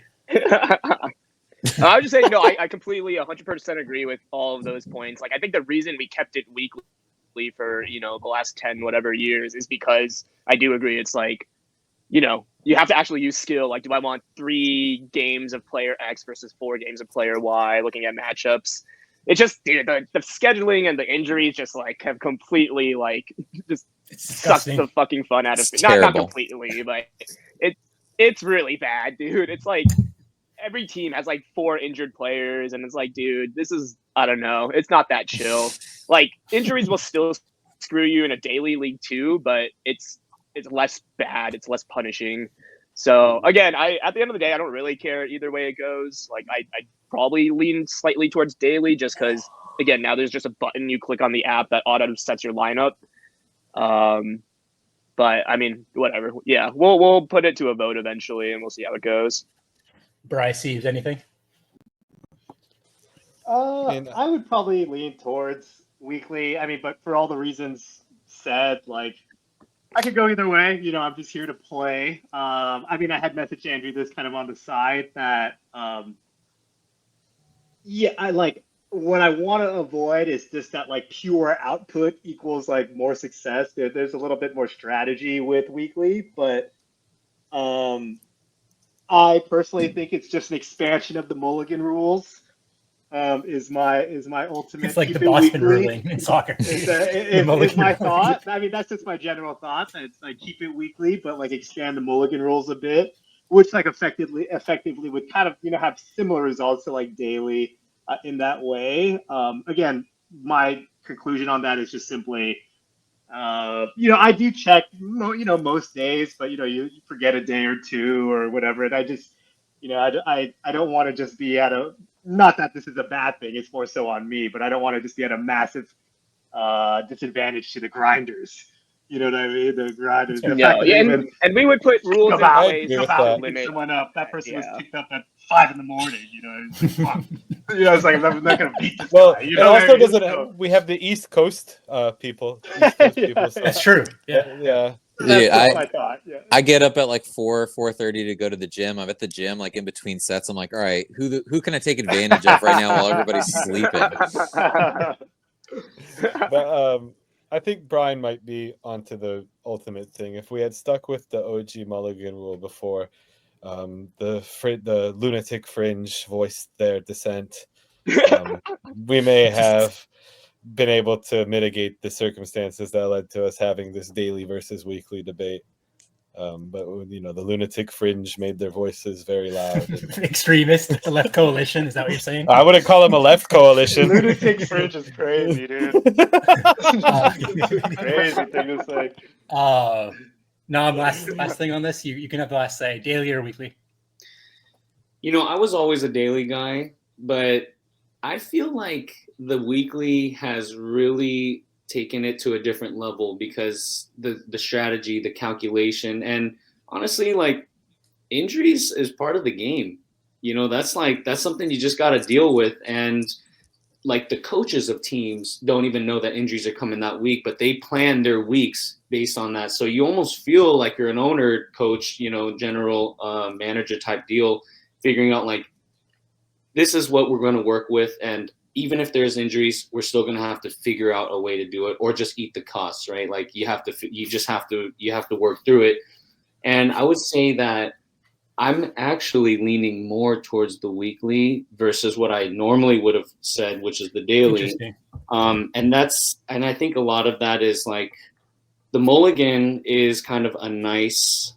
I was just saying, no, I completely 100% agree with all of those points. Like, I think the reason we kept it weekly for, the last 10 whatever years is because I do agree. It's like, you have to actually use skill. Like, do I want 3 games of player X versus 4 games of player Y looking at matchups? It's just, dude, the scheduling and the injuries just like have completely like just sucked the fucking fun out of it. Not completely, but it's really bad, dude. It's like every team has like 4 injured players, and it's like, dude, this is, I don't know, it's not that chill. Like injuries will still screw you in a daily league too, but it's less bad, it's less punishing. So again, at the end of the day, I don't really care either way it goes. Like I probably lean slightly towards daily just because again, now there's just a button you click on the app that auto sets your lineup. But I mean, whatever. Yeah, we'll put it to a vote eventually, and we'll see how it goes. Bryce, Seeves, anything? I would probably lean towards weekly. I mean, but for all the reasons said, like I could go either way. I'm just here to play. I mean, I had messaged Andrew this kind of on the side that, I like what I want to avoid is just that like pure output equals like more success. There's a little bit more strategy with weekly, but I personally think it's just an expansion of the mulligan rules. Is my ultimate. It's like the Boston ruling in soccer. Is my thought. I mean, that's just my general thought. That it's like keep it weekly, but like expand the mulligan rules a bit, which like effectively would kind of have similar results to like daily in that way. Again, my conclusion on that is just simply, I do check, most days, but you forget a day or two or whatever, and I just, I don't want to just be at a. Not that this is a bad thing, it's more so on me, but I don't want to just be at a massive disadvantage to the grinders. You know what I mean? The grinders. The No, fact that yeah, they even and we would put rules in about, place agree with to that. pick limit. someone up. That person was Yeah. picked up at 5 in the morning. You know, it's like, fuck. You know, it's like I'm not gonna beat this Well, guy. You it know what I also mean? doesn't. So- We have the East Coast people. East Coast Yeah, people. So, That's true. Yeah. yeah. That's Dude, just my thought. Yeah. I get up at like 4:30 to go to the gym. I'm at the gym like in between sets. I'm like, all right, who can I take advantage of right now while everybody's sleeping? But I think Brian might be onto the ultimate thing. If we had stuck with the OG Mulligan rule before, the lunatic fringe voiced their dissent, we may have been able to mitigate the circumstances that led to us having this daily versus weekly debate. But the lunatic fringe made their voices very loud. Extremist, the left coalition. Is that what you're saying? I wouldn't call them a left coalition. Lunatic fringe is crazy, dude. Crazy thing to say. No, last thing on this. You can have the last say. Daily or weekly? I was always a daily guy, but I feel like the weekly has really taken it to a different level because the strategy, the calculation, and honestly, like injuries is part of the game. That's something you just got to deal with. And like the coaches of teams don't even know that injuries are coming that week, but they plan their weeks based on that. So you almost feel like you're an owner, coach, general manager type deal, figuring out like, this is what we're going to work with. And even if there's injuries, we're still going to have to figure out a way to do it or just eat the costs, right? Like you have to work through it. And I would say that I'm actually leaning more towards the weekly versus what I normally would have said, which is the daily. And I think a lot of that is like the mulligan is kind of a nice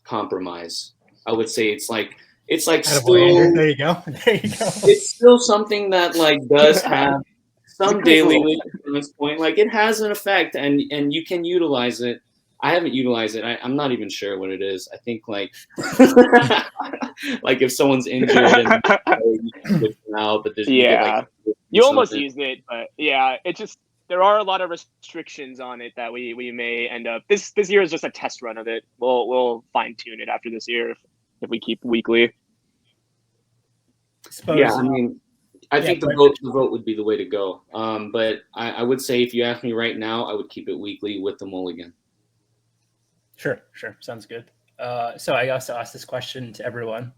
compromise. I would say it's like still, there you go. It's still something that like does have some daily weight at this point. Like it has an effect, and you can utilize it. I haven't utilized it. I'm not even sure what it is. I think like like if someone's injured and you can switch them out, but there's you almost used it, but yeah, it just there are a lot of restrictions on it that we may end up. This year is just a test run of it. We'll fine tune it after this year if we keep weekly. Yeah, I mean, I think the vote would be the way to go. But I would say if you ask me right now, I would keep it weekly with the mulligan. Sure. Sounds good. So I also asked this question to everyone.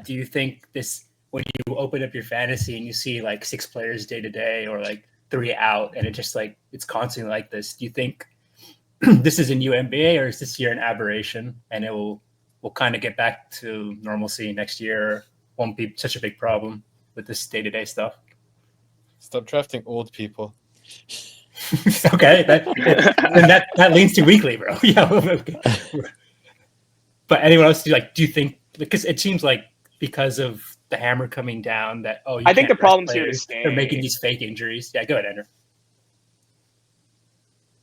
Do you think this, when you open up your fantasy and you see like 6 players day to day or like 3 out and it just like, it's constantly like this, do you think this is a new NBA or is this year an aberration and it will kind of get back to normalcy next year? Won't be such a big problem with this day-to-day stuff. Stop drafting old people. Okay, that leans to weekly, bro. Yeah. But anyone else do you think, because it seems like because of the hammer coming down that I think the problem's here to stay. They're making these fake injuries. Yeah, go ahead, Andrew.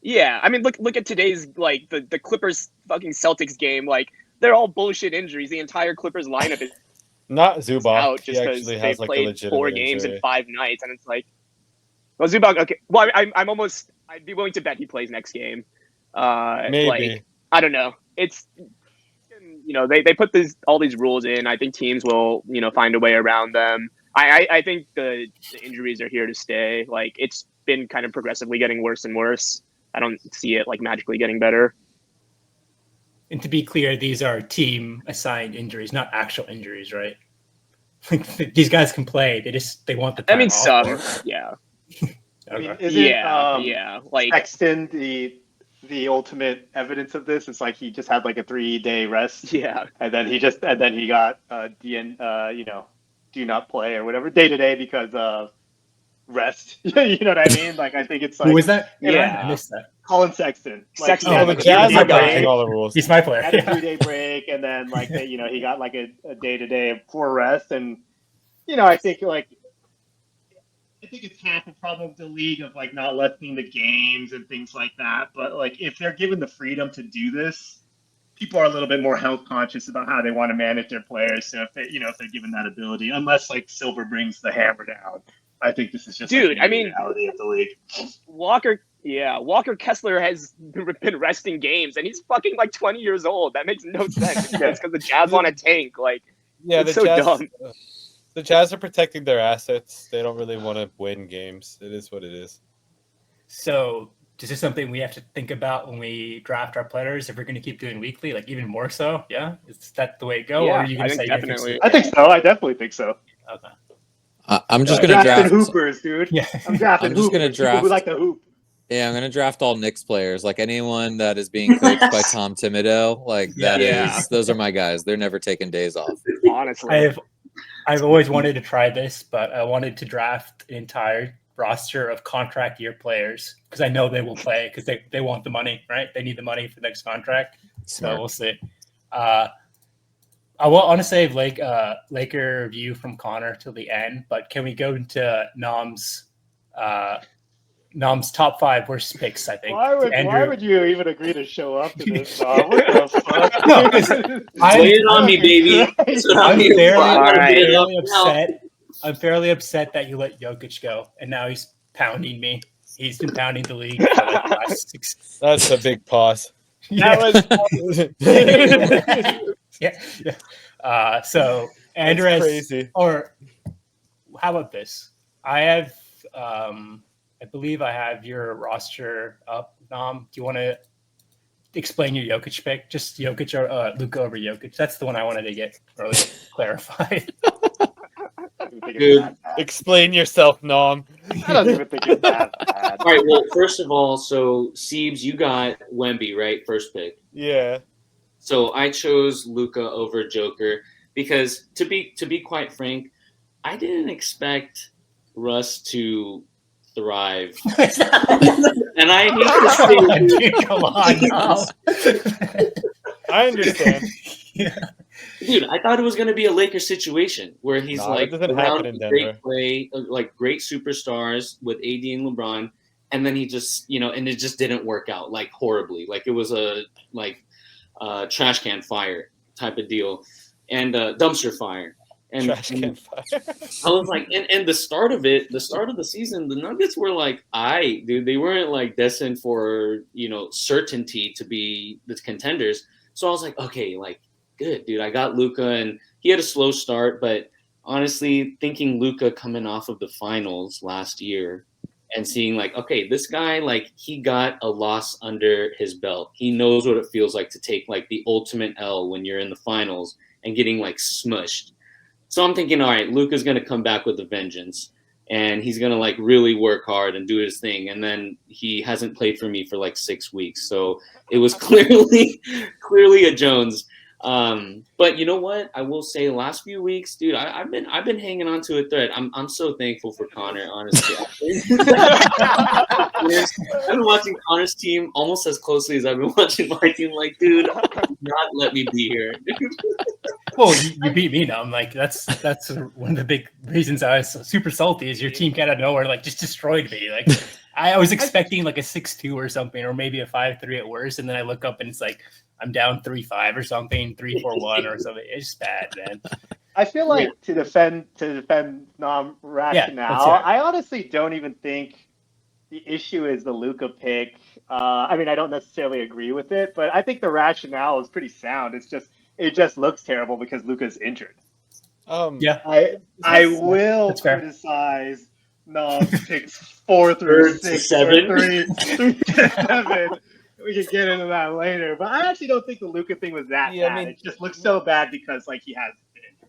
Yeah, I mean look at today's like the Clippers fucking Celtics game. Like they're all bullshit injuries. The entire Clippers lineup is not Zubac out just because they like played 4 games in 5 nights, and it's like, well, Zubac. Okay, well, I'd be willing to bet he plays next game. Maybe. Like, I don't know. It's they put all these rules in. I think teams will find a way around them. I think the injuries are here to stay. Like it's been kind of progressively getting worse and worse. I don't see it like magically getting better. And to be clear, these are team-assigned injuries, not actual injuries, right? Like these guys can play. They want the time off. Some, yeah. Okay. I mean, isn't like Sexton the ultimate evidence of this? It's like he just had like a 3-day rest. Yeah. And then he got do not play or whatever day to day because of rest. You know what I mean? Like I think it's like, who was that? Yeah, I missed that. Colin Sexton. Sexton. Like, the Jazz are breaking all the rules. He's my player. Had a 3-day break, and then like he got like a day to day of poor rest, and I think it's half a problem of the league of like not letting the games and things like that. But like if they're given the freedom to do this, people are a little bit more health conscious about how they want to manage their players. So if they're given that ability, unless like Silver brings the hammer down, I think this is just dude. like, the reality of the league. Walker Yeah, Walker Kessler has been resting games, and he's fucking like 20 years old. That makes no sense. It's because the Jazz want a tank. Like, Yeah, it's the so Jazz. dumb. The Jazz are protecting their assets. They don't really want to win games. It is what it is. So this is something we have to think about when we draft our players. If we're going to keep doing weekly, like even more so, yeah, is that the way to go? Yeah, or are you going I to think say you're gonna fix definitely. it? I think so. I definitely think so. Okay. I'm just I'm gonna drafting draft. hoopers, dude. Yeah. I'm drafting I'm just gonna hoopers. People who draft- like to hoop. Yeah, I'm gonna draft all Knicks players. Like anyone that is being coached by Tom Thibodeau, like that is. Yeah. Those are my guys. They're never taking days off. Honestly. I've always wanted to try this, but I wanted to draft an entire roster of contract year players because I know they will play because they want the money, right? They need the money for the next contract. Smart. So we'll see. I want to save Laker view from Connor till the end, but can we go into Nom's top 5 worst picks? I think. Why Andrew, would you even agree to show up to this? What the fuck? No, 'cause Lay it on me, baby. That's what I'm here for. All right. I'm fairly upset that you let Jokic go, and now he's pounding me. He's been pounding the league for like the last 6. That's a big pause. Yeah. Yeah. So Andres, crazy. or how about this? I have, I believe I have your roster up. Do you want to explain your Jokic pick? Just Jokic or Luka over Jokic. That's the one I wanted to get really clarified. Dude. Explain yourself, Nom. I don't even think it's that bad. All right. Well, first of all, so Siebes, you got Wemby, right? First pick. Yeah. So I chose Luka over Joker because, to be quite frank, I didn't expect Russ to thrive. And I hate to say, Come on, now. I understand. Yeah. dude, I thought it was going to be a Lakers situation where he's Nah, like that doesn't around happen in great Denver. play, like great superstars with AD and LeBron, and then he just, and it just didn't work out like horribly. Like it was a trash can fire type of deal, and dumpster fire. And, Trash can fire. I was like, and the start of the season, the Nuggets were like, dude, they weren't like destined for, certainty to be the contenders. So I was like, okay, like, good, dude. I got Luka, and he had a slow start, but honestly, thinking Luka coming off of the finals last year and seeing like, okay, this guy, like, he got a loss under his belt. He knows what it feels like to take like the ultimate L when you're in the finals and getting like smushed. So I'm thinking, all right, Luka's going to come back with a vengeance, and he's going to like really work hard and do his thing. And then he hasn't played for me for like 6 weeks. So it was clearly a Jones. But you know what? I will say, the last few weeks, dude, I've been hanging on to a thread. I'm so thankful for Connor, honestly. I've been watching Connor's team almost as closely as I've been watching my team. Like, dude, do not let me be here. Well, you beat me now. I'm like, that's one of the big reasons I was super salty is your team came out of nowhere, like just destroyed me. Like I was expecting like a 6-2 or something, or maybe a 5-3 at worst, and then I look up and it's like I'm down 3-5 or something, 3-4-1 or something. It's just bad, man. I feel like to defend Nom rationale, I honestly don't even think the issue is the Luka pick. I mean, I don't necessarily agree with it, but I think the rationale is pretty sound. It just looks terrible because Luka's injured. Yeah, I will criticize Nom's picks 4 through 6 or 3 to 7. We can get into that later, but I actually don't think the Luka thing was that bad. I mean, it just looks so bad because like he has been injured.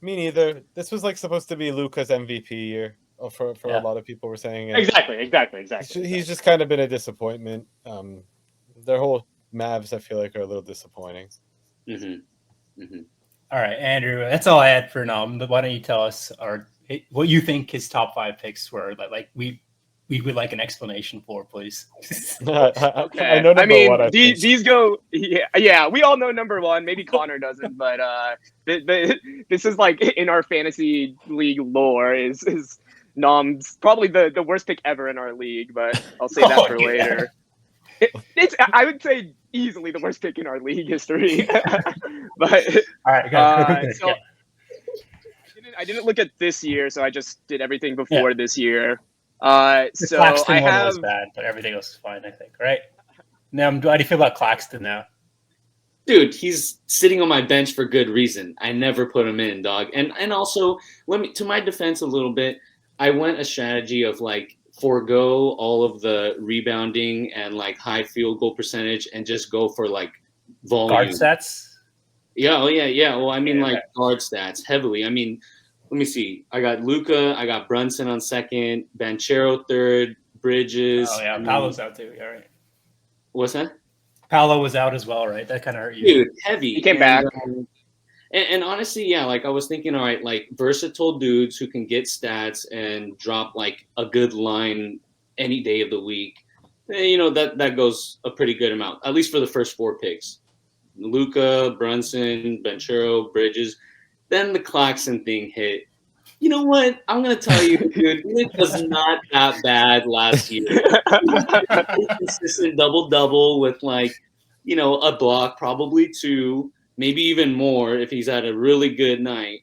Me neither. This was like supposed to be Luka's MVP year. For a lot of people were saying it. Exactly. He's just kind of been a disappointment. Their whole Mavs, I feel like, are a little disappointing. Mm-hmm. Mm-hmm. All right, Andrew, that's all I had for Nom. Why don't you tell us what you think his top 5 picks were? Like we would like an explanation for, please. Okay. I know number one. These go. Yeah. We all know number 1. Maybe Connor doesn't, but this is like in our fantasy league lore is Nom's probably the worst pick ever in our league, but I'll say that for later. It's I would say easily the worst pick in our league history. But all right, I didn't look at this year, so I just did everything before this year. The So Claxton I one have was bad, but everything else is fine, I think, right? Now, how do you feel about Claxton now? Dude, he's sitting on my bench for good reason. I never put him in, dog. And also, to my defense a little bit, I went a strategy of like forego all of the rebounding and like high field goal percentage and just go for like volume. Guard stats? Yeah, oh yeah. Well, I mean Yeah, like okay. guard stats heavily. I mean, let me see. I got Luka, I got Brunson on second, Banchero third, Bridges. Oh, yeah, I mean, Paolo's out too. Yeah, right. what's that? Paolo was out as well, right? That kind of hurt you. Dude, heavy. He came back. And honestly, yeah, like I was thinking, all right, like versatile dudes who can get stats and drop like a good line any day of the week. You know, that goes a pretty good amount, at least for the first 4 picks. Luka, Brunson, Banchero, Bridges. Then the Claxton thing hit. You know what? I'm gonna tell you, dude, it was not that bad last year. Consistent double with like, you know, a block, probably 2, maybe even more if he's had a really good night.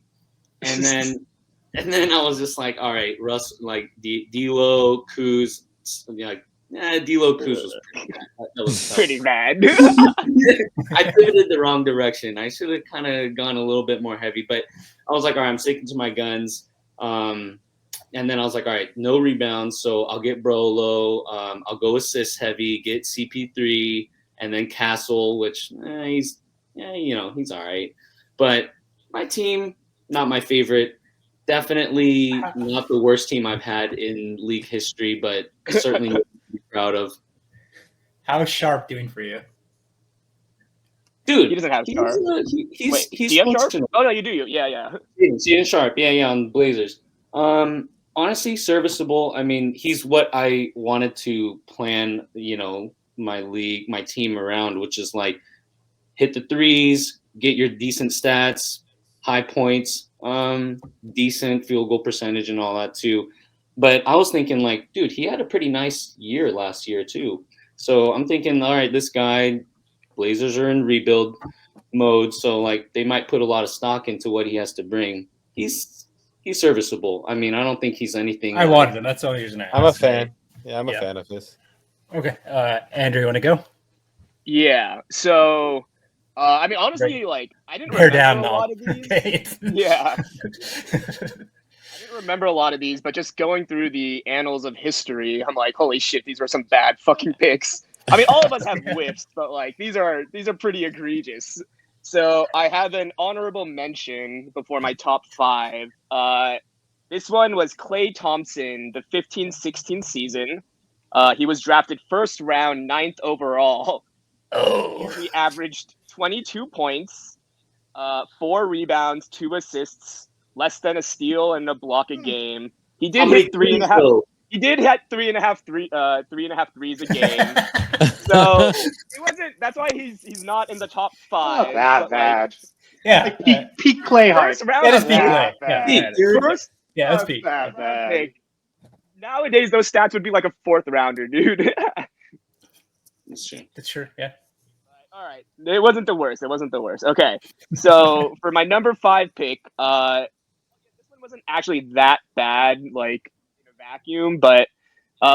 And then I was just like, all right, Russ, like D'Lo, Kuz, like, D'Lo, Kuz was pretty bad. That was pretty bad. I pivoted the wrong direction. I should have kind of gone a little bit more heavy, but I was like, all right, I'm sticking to my guns. And then I was like, all right, no rebounds, so I'll get Brolo. I'll go assist heavy, get CP3, and then Castle, which he's all right. But my team, not my favorite. Definitely not the worst team I've had in league history, but certainly to be proud of. How's Sharp doing for you? Dude, He doesn't have Sharp. He's Wait, do you have Sharp? functional. Oh no, you do. Yeah. Steven Sharp, yeah, on Blazers. Honestly, serviceable. I mean, he's what I wanted to plan, you know, my team around, which is like hit the threes, get your decent stats, high points, decent field goal percentage and all that too. But I was thinking like, dude, he had a pretty nice year last year too. So I'm thinking, all right, this guy, Blazers are in rebuild mode, so like they might put a lot of stock into what he has to bring. He's serviceable. I mean, I don't think he's anything. I wanted him. That's the only reason I asked. I'm a fan. Yeah, I'm a fan of this. Okay. Andrew, you want to go? Yeah. So, I mean, honestly, like I didn't Bear remember down, a no. lot of these. Okay. Yeah. I didn't remember a lot of these, but just going through the annals of history, I'm like, holy shit, these were some bad fucking picks. I mean, all of us have whiffs, but like these are pretty egregious. So I have an honorable mention before my top 5. This one was Klay Thompson, the 15-16 season. He was drafted first round, 9th overall. Oh. He averaged 22 points, 4 rebounds, 2 assists, less than a steal and a block a game. He did hit 3.5. He did hit 3.5 threes a game. So it wasn't. That's why he's not in the top 5. Not that bad. Yeah. Like peak Clay hype. First round. That is of peak that Clay. Yeah. bad. First. Yeah, that's peak. Not that bad. Pick. Nowadays, those stats would be like a 4th rounder, dude. That's true. Yeah. All right. It wasn't the worst. Okay. So for my number 5 pick, this one wasn't actually that bad, like in a vacuum, but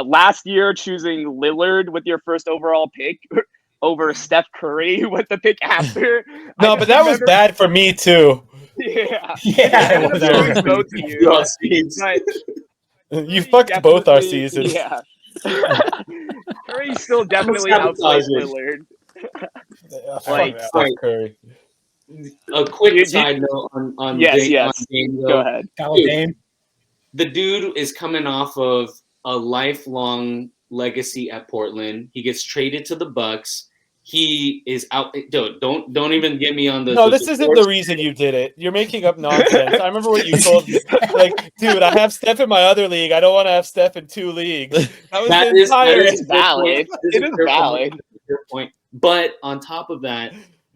last year choosing Lillard with your first overall pick over Steph Curry who went the pick after. No, but that was bad for me too. Yeah. Yeah. It was Doing both of you. But You fucked both our seasons. Yeah. Curry still definitely outplays Lillard. Like Steph Curry. A quick side note on yes. Dame, Go ahead. Dame. The dude is coming off of a lifelong legacy at Portland. He gets traded to the Bucks. He is out. Dude, don't even get me on the. No, this isn't the reason you did it. You're making up nonsense. I remember what you told me. Like, dude, I have Steph in my other league. I don't want to have Steph in 2 leagues. That is valid. It is valid. Point. But on top of that,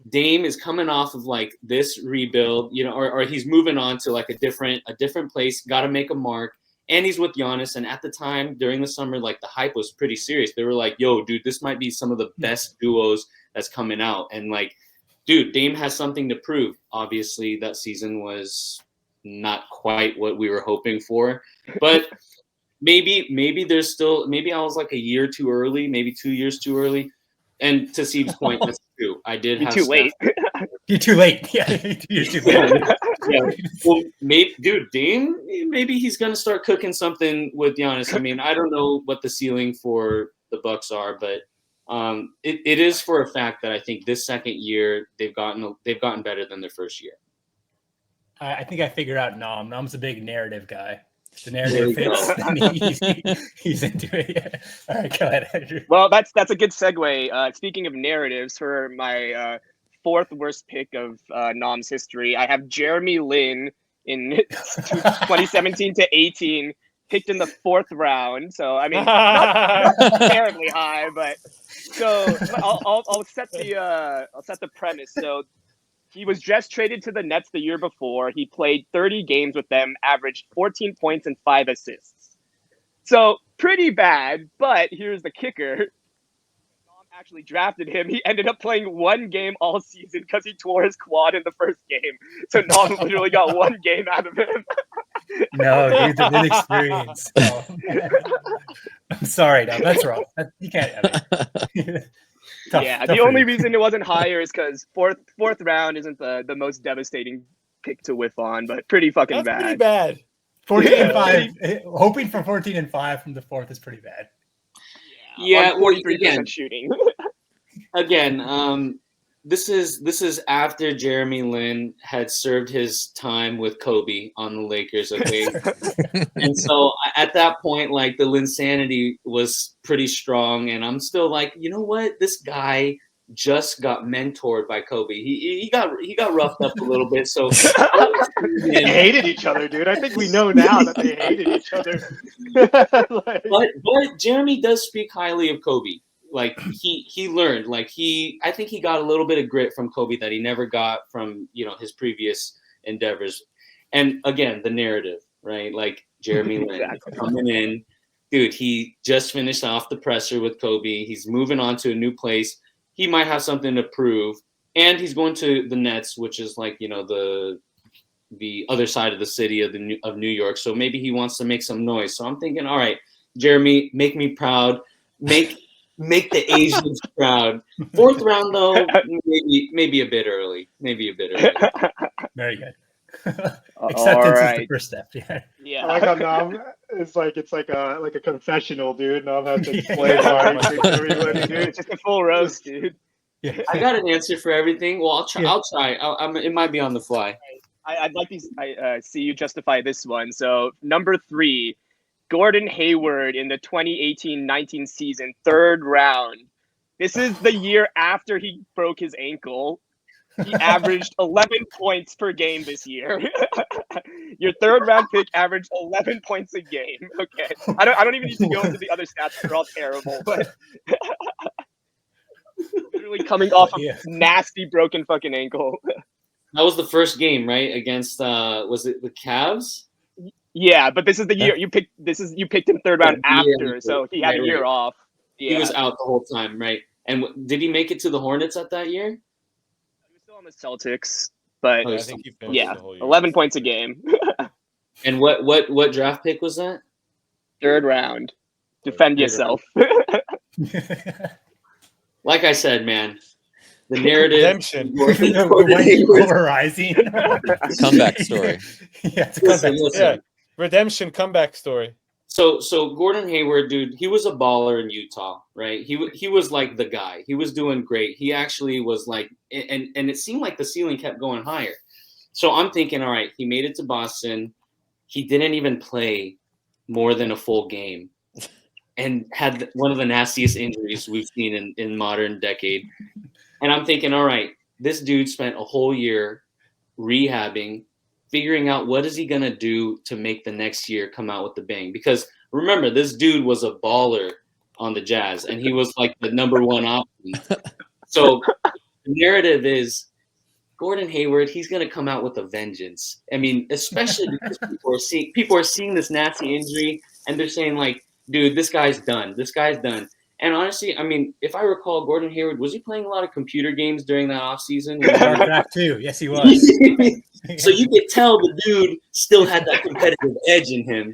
Dame is coming off of like this rebuild, you know, or he's moving on to like a different place. Got to make a mark. And he's with Giannis. And at the time, during the summer, like the hype was pretty serious. They were like, yo, dude, this might be some of the best duos that's coming out. And like, dude, Dame has something to prove. Obviously, that season was not quite what we were hoping for. But maybe there's still, maybe I was like a year too early, maybe 2 years too early. And to Steve's point, that's true. I did have too late. You're too late. Yeah, you're too late. Yeah. Well, maybe, dude, Dame, maybe he's gonna start cooking something with Giannis. I mean, I don't know what the ceiling for the Bucks are, but it is for a fact that I think this second year they've gotten better than their first year. I think I figured out Nom. Nom's a big narrative guy. The narrative fits. He's into it. Yeah. All right, go ahead, Andrew. Well, that's a good segue. Speaking of narratives, for my fourth worst pick of Nom's history, I have Jeremy Lin in 2017 to 18, picked in the 4th round. So I mean, not terribly high, but so I'll set the premise. So he was just traded to the Nets the year before. He played 30 games with them, averaged 14 points and 5 assists. So pretty bad, but here's the kicker. Nom actually drafted him. He ended up playing 1 game all season because he tore his quad in the first game. So Nom literally got 1 game out of him. No, he's a good experience. Oh. I'm sorry, no, that's wrong. You can't. Tough, the only reason it wasn't higher is because fourth round isn't the most devastating pick to whiff on, but pretty fucking bad. Pretty bad. 14 and 5. Hoping for 14 and 5 from the 4th is pretty bad. Yeah, 43% shooting. Again, this is after Jeremy Lin had served his time with Kobe on the Lakers, okay? And so at that point, like, the Linsanity was pretty strong, and I'm still like, you know what? This guy just got mentored by Kobe. He got roughed up a little bit, so they hated each other, dude. I think we know now that they hated each other. but Jeremy does speak highly of Kobe. Like he learned, I think he got a little bit of grit from Kobe that he never got from, his previous endeavors. And again, the narrative, right? Like Jeremy Lin coming in, dude, he just finished off the presser with Kobe. He's moving on to a new place. He might have something to prove, and he's going to the Nets, which is like, the other side of the city of New York. So maybe he wants to make some noise. So I'm thinking, all right, Jeremy, make me proud. Make the Asians proud. 4th round, though, maybe a bit early. Very good. Acceptance is the first step. Yeah. I like how Nom it's like a confessional, dude. Nom has to explain why he thinks everybody, dude. It's just a full roast, dude. Yeah. I got an answer for everything. Well, I'll try. Yeah. I'll try. It might be on the fly. I'd like to see you justify this one. So number 3. Gordon Hayward in the 2018-19 season, 3rd round. This is the year after he broke his ankle. He averaged 11 points per game this year. Your 3rd round pick averaged 11 points a game. Okay, I don't even need to go into the other stats. They're all terrible. But literally coming off a nasty broken fucking ankle. That was the first game, right? Against was it the Cavs? Yeah, but this is the year you picked. You picked him 3rd round after, so he had a year off. Yeah. He was out the whole time, right? And did he make it to the Hornets at that year? He was still on the Celtics, but I think he finished the whole year. 11 points a game. And what draft pick was that? 3rd round. Defend yourself. Like I said, man, the narrative. Redemption. Polarizing. Comeback story. Yeah, it's a comeback story. Yeah. Redemption comeback story. So Gordon Hayward, dude, he was a baller in Utah, right? He was like the guy. He was doing great. He actually was like, and it seemed like the ceiling kept going higher. So I'm thinking, all right, he made it to Boston. He didn't even play more than a full game and had one of the nastiest injuries we've seen in modern decade. And I'm thinking, all right, this dude spent a whole year rehabbing, figuring out what is he going to do to make the next year come out with the bang. Because remember, this dude was a baller on the Jazz, and he was like the number 1 option. So the narrative is Gordon Hayward, he's going to come out with a vengeance. I mean, especially because people are seeing this nasty injury, and they're saying, like, dude, this guy's done. This guy's done. And honestly, I mean, if I recall, Gordon Hayward, was he playing a lot of computer games during that offseason? StarCraft 2. Yes, he was. So you could tell the dude still had that competitive edge in him.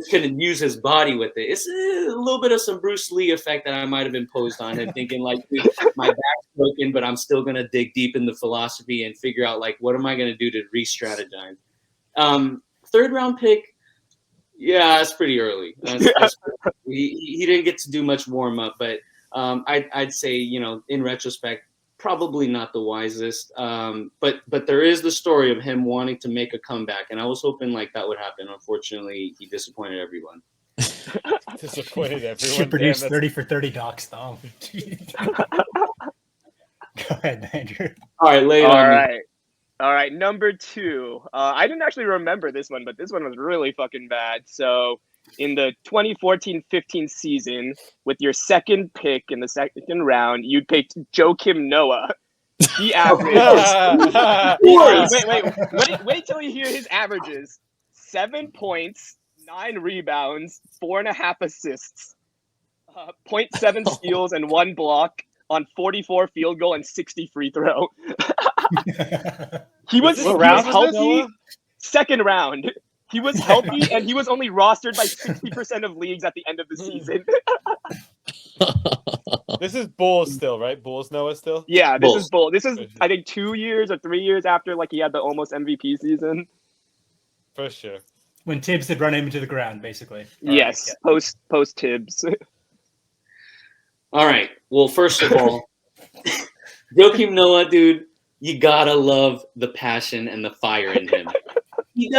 He just couldn't use his body with it. It's a little bit of some Bruce Lee effect that I might have imposed on him, thinking like, dude, my back's broken, but I'm still gonna dig deep into philosophy and figure out like what am I gonna do to re-strategize. Third round pick, yeah, that's pretty early. He didn't get to do much warm up, but I'd say, you know, in retrospect, probably not the wisest. But there is the story of him wanting to make a comeback, and I was hoping like that would happen. Unfortunately, he disappointed everyone. Disappointed everyone. Should produce 30 for 30 docs, though. Go ahead, Andrew. All right, lay it on me. All right, number 2. I didn't actually remember this one, but this one was really fucking bad. So in the 2014-15 season, with your second pick in the second round, you picked Joakim Noah. He averaged. Wait till you hear his averages: 7 points, 9 rebounds, 4.5 assists, 0.7 steals, and 1 block on 44 field goal and 60 free throw. He was healthy. Second round. He was healthy, and he was only rostered by 60% of leagues at the end of the season. This is Bulls still, right? Bulls Noah still? Yeah, this is Bull. This is, I think, 2 years or 3 years after like he had the almost MVP season. For sure. When Tibbs had run him into the ground, basically. Yes, yeah. post Tibbs. All right. Well, first of all, Joakim Noah, dude, you gotta love the passion and the fire in him. He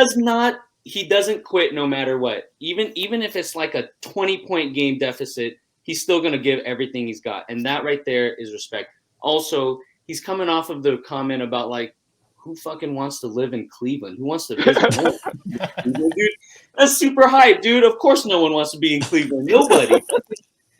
doesn't quit no matter what. Even if it's like a 20-point game deficit, he's still gonna give everything he's got. And that right there is respect. Also, he's coming off of the comment about like, who fucking wants to live in Cleveland? Who wants to visit home? Dude, that's super hype, dude. Of course no one wants to be in Cleveland. Nobody.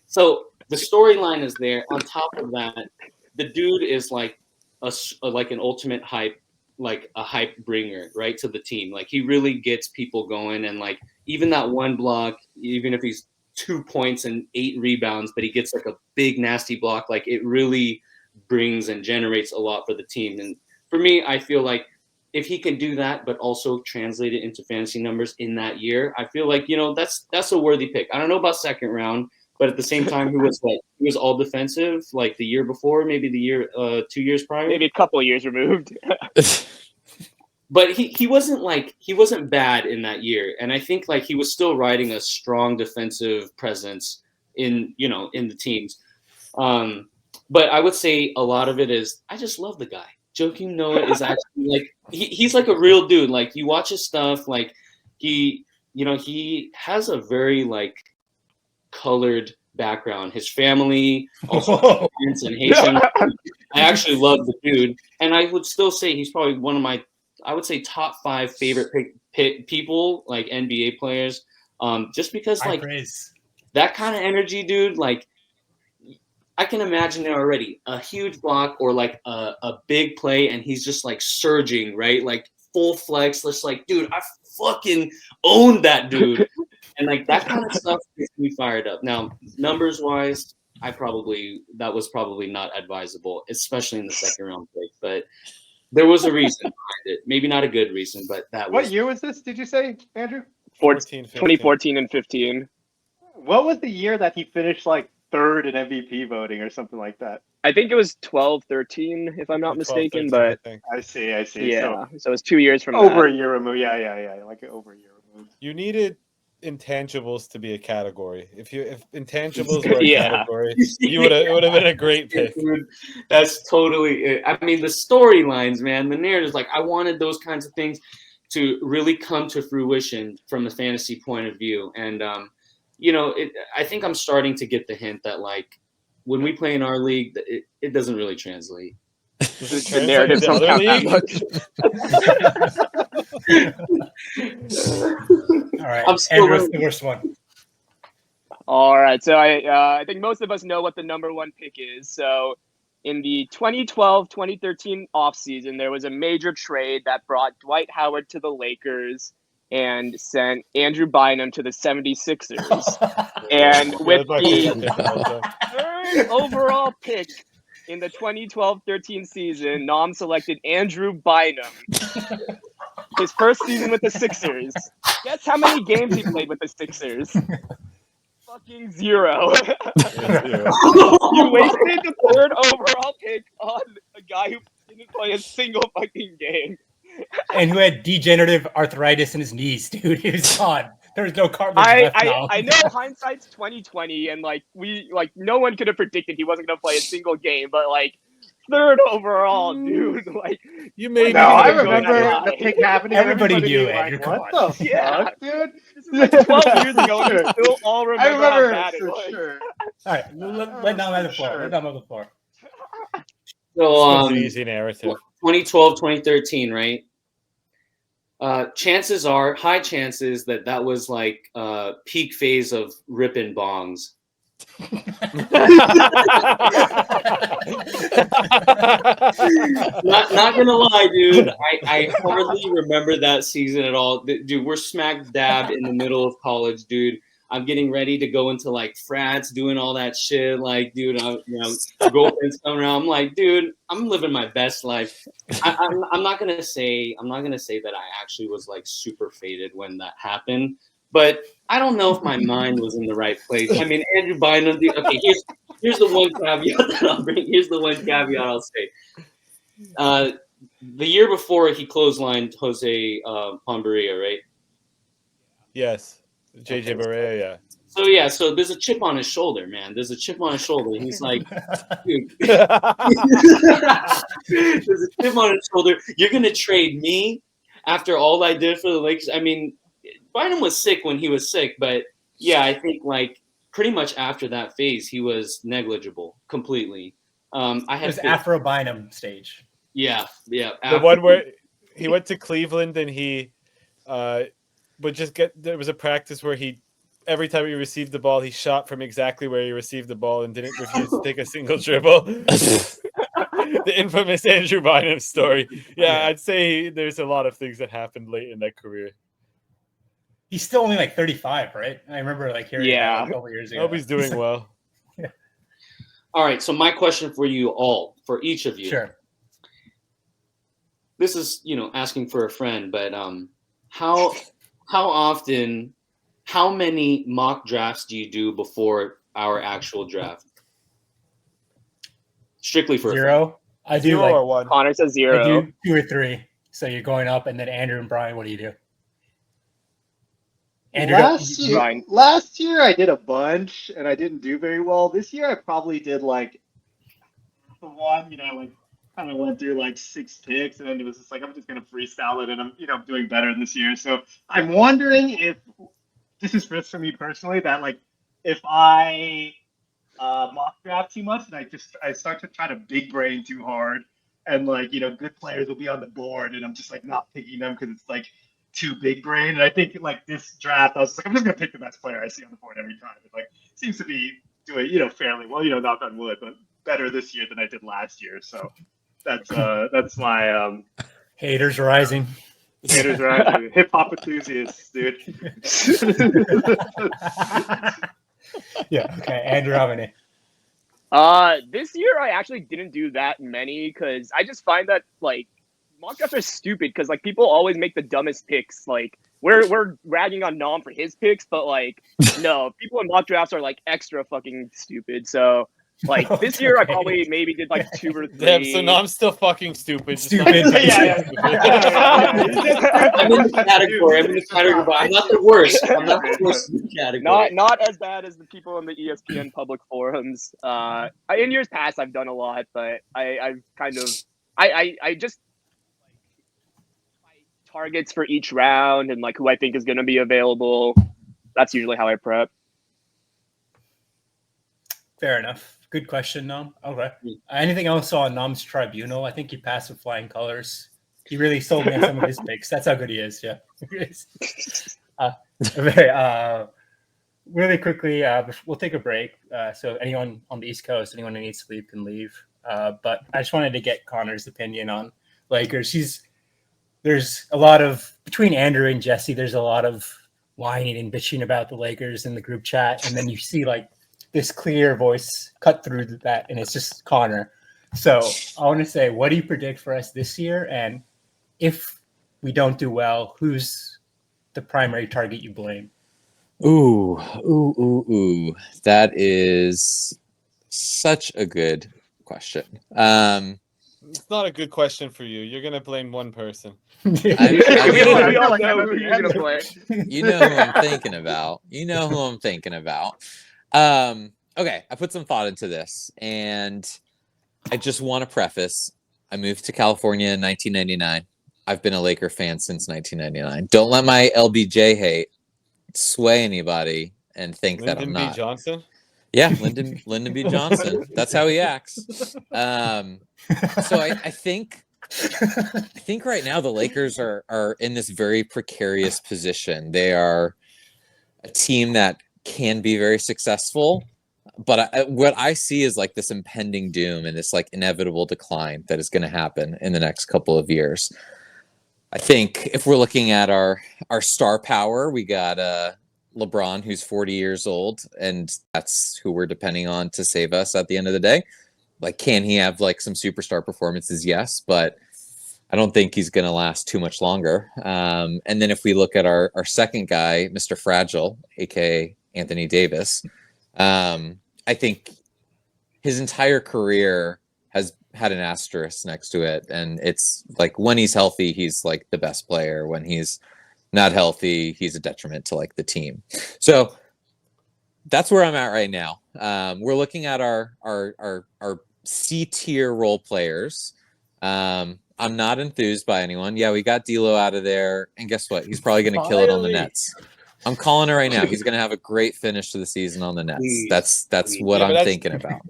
So the storyline is there. On top of that, the dude is like an ultimate hype, like a hype bringer, right, to the team. Like he really gets people going, and like even that one block, even if he's 2 points and 8 rebounds, but he gets like a big nasty block, like it really brings and generates a lot for the team. And for me, I feel like if he can do that, but also translate it into fantasy numbers in that year, I feel like, you know, that's a worthy pick. I don't know about second round, but at the same time, he was all defensive like the year before, maybe the year 2 years prior, maybe a couple of years removed. But he wasn't bad in that year, and I think like he was still riding a strong defensive presence in the teams. But I would say a lot of it is I just love the guy. Joakim Noah is actually like he's like a real dude. Like you watch his stuff, like he has a very like colored background. His family, also parents and Haitian. I actually love the dude, and I would still say he's probably one of my, I would say, top 5 favorite people, like NBA players. Just because like that kind of energy, dude. Like I can imagine it already. A huge block or like a big play, and he's just like surging, right? Like full flex. Just like, dude, I fucking owned that dude. And like that kind of stuff gets me fired up. Now, numbers wise, that was probably not advisable, especially in the second round pick. But there was a reason behind it. Maybe not a good reason, but that was. What year was this? Did you say, Andrew? 2014 and 15. What was the year that he finished like 3rd in MVP voting or something like that? I think it was 12-13, if I'm not mistaken. But I see. Yeah, so it was 2 years from over a year removed. Yeah, like over a year removed. You needed intangibles to be a category. If intangibles were a category, it would have been a great pick. Dude, that's totally it. I mean, the storylines, man, the narratives, like I wanted those kinds of things to really come to fruition from a fantasy point of view. And I think I'm starting to get the hint that like when we play in our league, it doesn't really translate. The narrative don't count that much. All right, Andrew's the worst one. All right, so I think most of us know what the number 1 pick is. So in the 2012-2013 offseason, there was a major trade that brought Dwight Howard to the Lakers and sent Andrew Bynum to the 76ers. And with the 3rd overall pick in the 2012-13 season, Nom selected Andrew Bynum. His first season with the Sixers. Guess how many games he played with the Sixers? Fucking 0. You wasted the 3rd overall pick on a guy who didn't play a single fucking game. And who had degenerative arthritis in his knees, dude. He was gone. There's no cartilage left now. I know hindsight's 2020, and no one could have predicted he wasn't gonna play a single game, but 3rd overall, dude. You made No, I remember the pick happening. Everybody knew, being Andrew. What Come the Yeah. fuck, dude? This is 12 years ago, and you still all I remember how remember bad it for was. sure. All right, let Nom have the floor. Let Nom have the floor. So, an easy narrative. 2012, 2013, right? Chances are, high chances that was peak phase of ripping bongs. not gonna lie, dude. I hardly remember that season at all. Dude, we're smack dab in the middle of college, dude. I'm getting ready to go into frats, doing all that shit. Dude, girlfriends coming around. I'm like, dude, I'm living my best life. I'm not gonna say that I actually was super faded when that happened, but I don't know if my mind was in the right place. I mean, Andrew Bynum. Okay, here's the one caveat that I'll bring. Here's the one caveat I'll say. The year before, he clotheslined Jose Pomberia, right? Yes. JJ Barea, yeah. So there's a chip on his shoulder, man. There's a chip on his shoulder. He's like, dude, there's a chip on his shoulder. You're gonna trade me after all I did for the Lakers? I mean, Bynum was sick when he was sick, but yeah, I think pretty much after that phase, he was negligible completely. It was Afro Bynum stage. Yeah. The one where he went to Cleveland and he would just there was a practice where every time he received the ball, he shot from exactly where he received the ball and didn't refuse to take a single dribble. The infamous Andrew Bynum story. Yeah, I'd say there's a lot of things that happened late in that career. He's still only 35, right? I remember hearing that a couple years ago. I hope he's doing well. All right, so my question for you all, for each of you. Sure. This is, asking for a friend, but how often, how many mock drafts do you do before our actual draft? Strictly for 0. I do 0 or 1. Connor says 0. I do 2 or 3. So you're going up, and then Andrew and Brian, what do you do? Andrew, last year I did a bunch and I didn't do very well. This year I probably did the one, kind of went through 6 picks, and then it was just I'm just gonna freestyle it, and I'm doing better this year. So I'm wondering if this is just for me personally that if I mock draft too much and I start to try to big brain too hard, and good players will be on the board, and I'm just not picking them because it's too big brain. And I think this draft, I was I'm just gonna pick the best player I see on the board every time. It seems to be doing fairly well, knock on wood, but better this year than I did last year. So that's my haters rising. Haters rising. Hip hop enthusiasts, dude. Yeah. Okay. Andrew, how many? This year I actually didn't do that many because I just find that mock drafts are stupid because people always make the dumbest picks. We're ragging on Nom for his picks, but no, people in mock drafts are extra fucking stupid. So this year I probably maybe did 2 or 3. Damn, so Nom's still fucking stupid. Stupid. I'm in the category, but I'm not the worst. I'm not the worst in the category. Not as bad as the people in the ESPN public forums. In years past I've done a lot, but I've kind of I just targets for each round and who I think is going to be available. That's usually how I prep. Fair enough. Good question, Nom. Okay. Anything else on Nom's tribunal? I think he passed with flying colors. He really sold me on some of his picks. That's how good he is. Yeah. Really quickly, we'll take a break. So anyone on the East Coast, anyone who needs to leave can leave. But I just wanted to get Connor's opinion on Lakers. There's a lot of, between Andrew and Jesse, there's a lot of whining and bitching about the Lakers in the group chat. And then you see this clear voice cut through that, and it's just Connor. So I want to say, what do you predict for us this year? And if we don't do well, who's the primary target you blame? Ooh. That is such a good question. It's not a good question for you. You're gonna blame one person. I we mean, all know who you're gonna play. you know who I'm thinking about. Okay, I put some thought into this, and I just want to preface, I moved to California in 1999. I've been a Laker fan since 1999. Don't let my LBJ hate sway anybody and think that I'm Lyndon B. not. Johnson? Yeah, Lyndon B. Johnson. That's how he acts. So I think right now the Lakers are in this very precarious position. They are a team that can be very successful, but what I see is like this impending doom and this like inevitable decline that is going to happen in the next couple of years. I think if we're looking at our star power, we got LeBron, who's 40 years old, and that's who we're depending on to save us at the end of the day. Like, can he have like some superstar performances? Yes, but I don't think he's going to last too much longer. And then if we look at our second guy, Mr. Fragile, aka Anthony Davis, I think his entire career has had an asterisk next to it, and it's like when he's healthy, he's like the best player. When he's not healthy, he's a detriment to like the team. So that's where I'm at right now. We're looking at our C tier role players. I'm not enthused by anyone. Yeah, we got D'Lo out of there, and guess what? He's probably going to kill it on the Nets. I'm calling it right now. He's going to have a great finish to the season on the Nets. That's what I'm thinking about.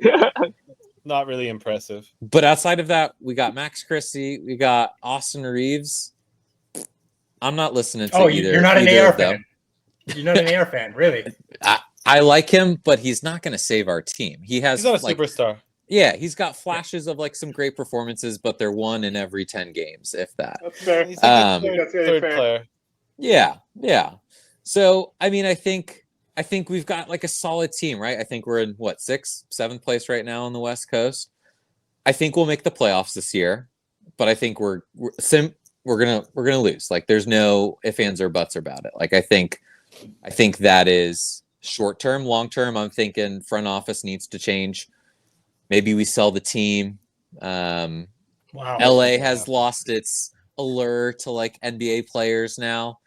Not really impressive. But outside of that, we got Max Christie, we got Austin Reeves. I'm not listening to either. You're not an either AR of them. fan. You're not an AR fan, really. I like him, but he's not going to save our team. He's not a superstar. Yeah, he's got flashes of like some great performances, but they're 1 in every 10 games, if that. That's fair. He's That's third fair. player. Yeah. So I mean, I think we've got like a solid team, right? I think we're in what, 6th, 7th place right now on the West Coast. I think we'll make the playoffs this year, but I think we're gonna lose. Like, there's no ifs, ands, or buts about it. Like, I think that is short term. Long term, I'm thinking front office needs to change. Maybe we sell the team. Wow. LA has lost its allure to like NBA players now.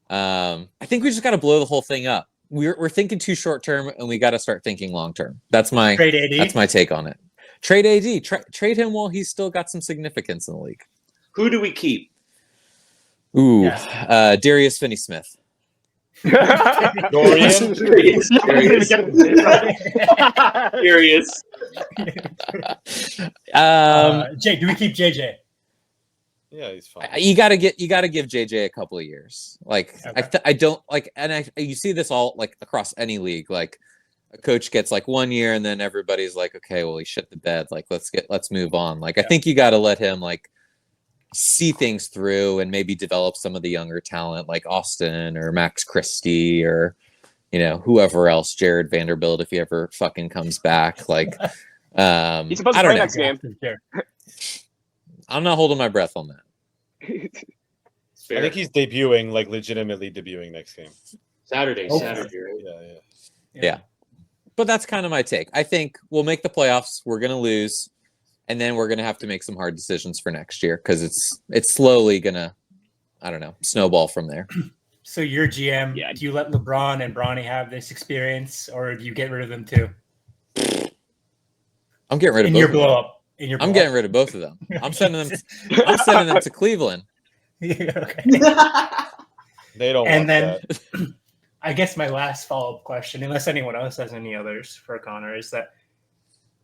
I think we just got to blow the whole thing up. We're thinking too short term, and we got to start thinking long term. That's my take on it. Trade AD. Trade him while he's still got some significance in the league. Who do we keep? Ooh, Darius Finney-Smith. Dorian. Darius. Jay, do we keep JJ? Yeah, he's fine. You gotta give JJ a couple of years. Like, Okay. I don't like, and you see this all like across any league. Like, a coach gets like 1 year, and then everybody's like, okay, well, he shit the bed. Like, let's move on. Like, I think you got to let him like see things through and maybe develop some of the younger talent like Austin or Max Christie or, you know, whoever else, Jared Vanderbilt, if he ever fucking comes back. Like, He's supposed to play next game. I'm not holding my breath on that. I think he's debuting, like legitimately debuting next game. Saturday, right? Yeah. But that's kind of my take. I think we'll make the playoffs. We're going to lose. And then we're going to have to make some hard decisions for next year because it's slowly going to, I don't know, snowball from there. So your GM, do you let LeBron and Bronny have this experience, or do you get rid of them too? I'm getting rid of both blow up. I'm getting rid of both of them. I'm sending them to Cleveland. Okay. They don't and want then that. I guess my last follow-up question, unless anyone else has any others for Connor, is that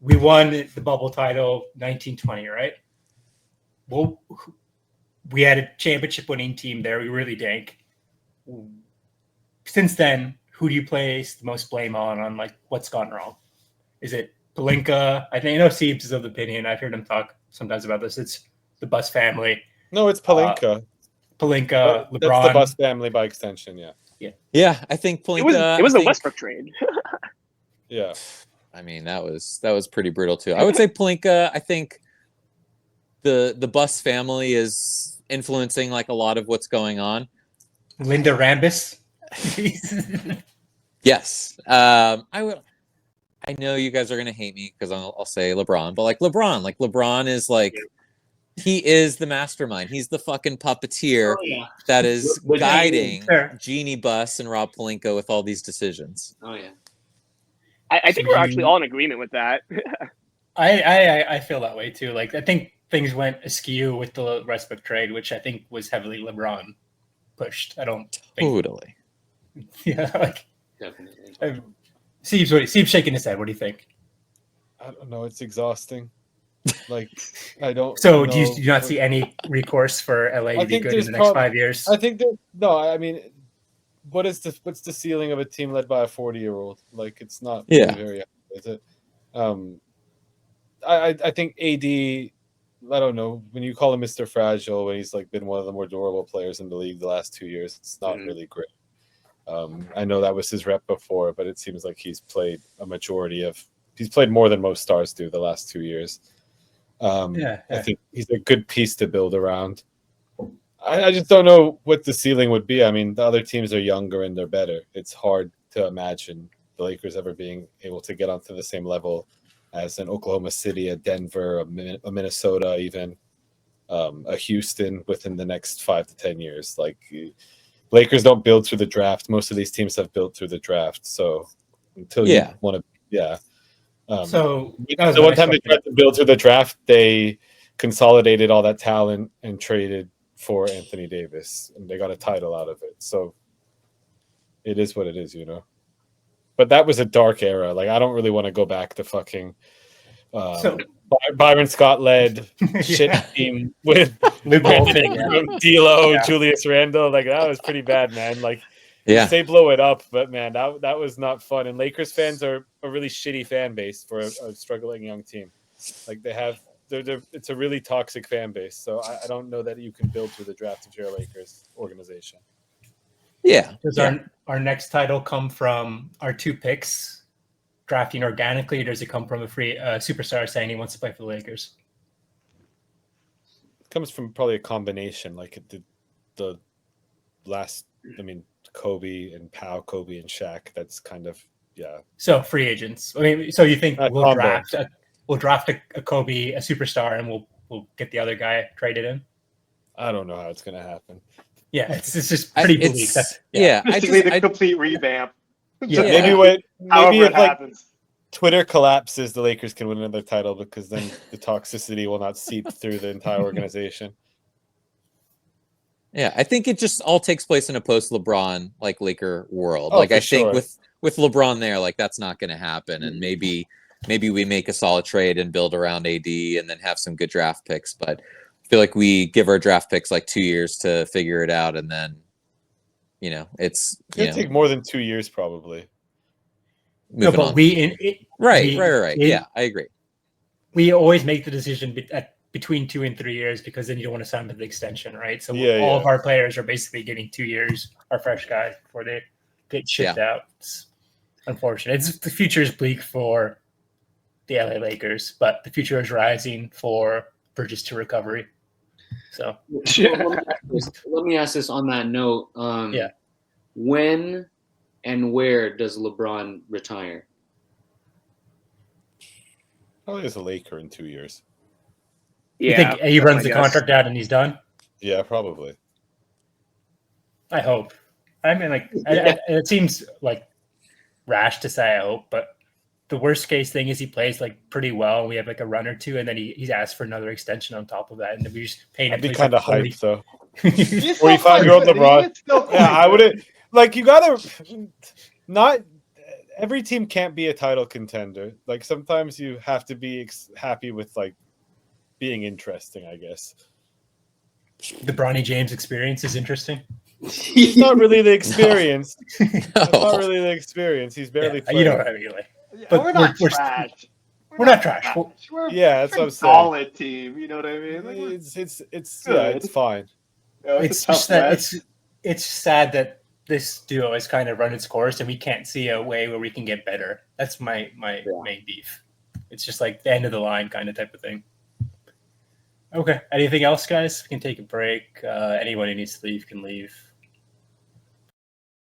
we won the bubble title 1920, right? Well, we had a championship-winning team there. We really dank. Since then, who do you place the most blame on like what's gone wrong? Is it Pelinka? I know Siebes is of the opinion. I've heard him talk sometimes about this. It's the Bus family. No, it's Pelinka. LeBron. That's the Bus family by extension, yeah. Yeah, I think Pelinka. It was the Westbrook trade. Yeah. I mean, that was pretty brutal too. I would say Pelinka. I think the Bus family is influencing like a lot of what's going on. Linda Rambis. Yes. I will. I know you guys are gonna hate me because I'll say LeBron, but LeBron is he is the mastermind. He's the fucking puppeteer that is guiding Jeannie Buss and Rob Pelinka with all these decisions. Oh yeah. I think we're actually all in agreement with that. I feel that way too. Like I think things went askew with the Westbrook trade, which I think was heavily LeBron pushed. I don't think. Totally. Yeah, like Definitely. Steve's shaking his head. What do you think? I don't know. It's exhausting. Like I don't. So know. do you not see any recourse for LA to be good in the next 5 years? I think no. I mean, what's the ceiling of a team led by a 40-year-old? Like it's not really very high, is it? I think AD. I don't know, when you call him Mr. Fragile, when he's been one of the more durable players in the league the last 2 years, it's not really great. I know that was his rep before, but it seems like he's played more than most stars do the last 2 years. I think he's a good piece to build around. I just don't know what the ceiling would be. I mean, the other teams are younger and they're better. It's hard to imagine the Lakers ever being able to get onto the same level as an Oklahoma City, a Denver, a Minnesota, even a Houston within the next 5 to 10 years. Like Lakers don't build through the draft. Most of these teams have built through the draft. So until you want to, so the one time they tried to build through the draft, they consolidated all that talent and traded for Anthony Davis, and they got a title out of it. So it is what it is, But that was a dark era. Like I don't really want to go back to fucking Byron Scott led shit team with D'Lo, Julius Randle. Like that was pretty bad, man. Like they blow it up, but man, that was not fun. And Lakers fans are a really shitty fan base for a struggling young team. Like it's a really toxic fan base. So I don't know that you can build through the draft if you're a Lakers organization. Yeah. Does our next title come from our 2 picks drafting organically, or does it come from a free superstar saying he wants to play for the Lakers? It comes from probably a combination, like the last. I mean, Kobe and Shaq. That's kind of So free agents. I mean, so you think we'll draft a Kobe, a superstar, and we'll get the other guy traded in? I don't know how it's gonna happen. Yeah, it's just pretty bleak. Basically, the complete revamp. Yeah, maybe if happens. Twitter collapses, the Lakers can win another title because then the toxicity will not seep through the entire organization. Yeah, I think it just all takes place in a post-LeBron Laker world. Oh, I think with LeBron there, that's not going to happen. And maybe we make a solid trade and build around AD and then have some good draft picks. But I feel like we give our draft picks 2 years to figure it out, and then it's it'll take more than 2 years probably. Moving on. Right. Yeah, I agree. We always make the decision between 2 and 3 years because then you don't want to sign with the extension, right? So all of our players are basically getting 2 years, our fresh guys, before they get shipped out. It's unfortunate. The future is bleak for the LA Lakers, but the future is rising for bridges to recovery. So let me ask this on that note. When and where does LeBron retire? Probably as a Laker in 2 years. You think he runs the contract out and he's done? Yeah, probably. I hope. I mean, it seems rash to say I hope, but the worst case thing is he plays pretty well. And we have a run or two, and then he's asked for another extension on top of that, and then we just paying him. I'd be kind of hyped though. 45-year-old LeBron. Yeah, I wouldn't. You gotta not. Every team can't be a title contender. Sometimes you have to be happy with being interesting, I guess. The Bronny James experience is interesting. It's not really the experience. It's not really the experience. He's barely played. You know what I mean? But we're not trash. We're not trash. That's what I'm saying. Solid team. You know what I mean? It's fine. It's just that it's sad that this duo has kind of run its course, and we can't see a way where we can get better. That's my main beef. It's just the end of the line kind of type of thing. Okay. Anything else, guys? We can take a break. Anyone who needs to leave can leave.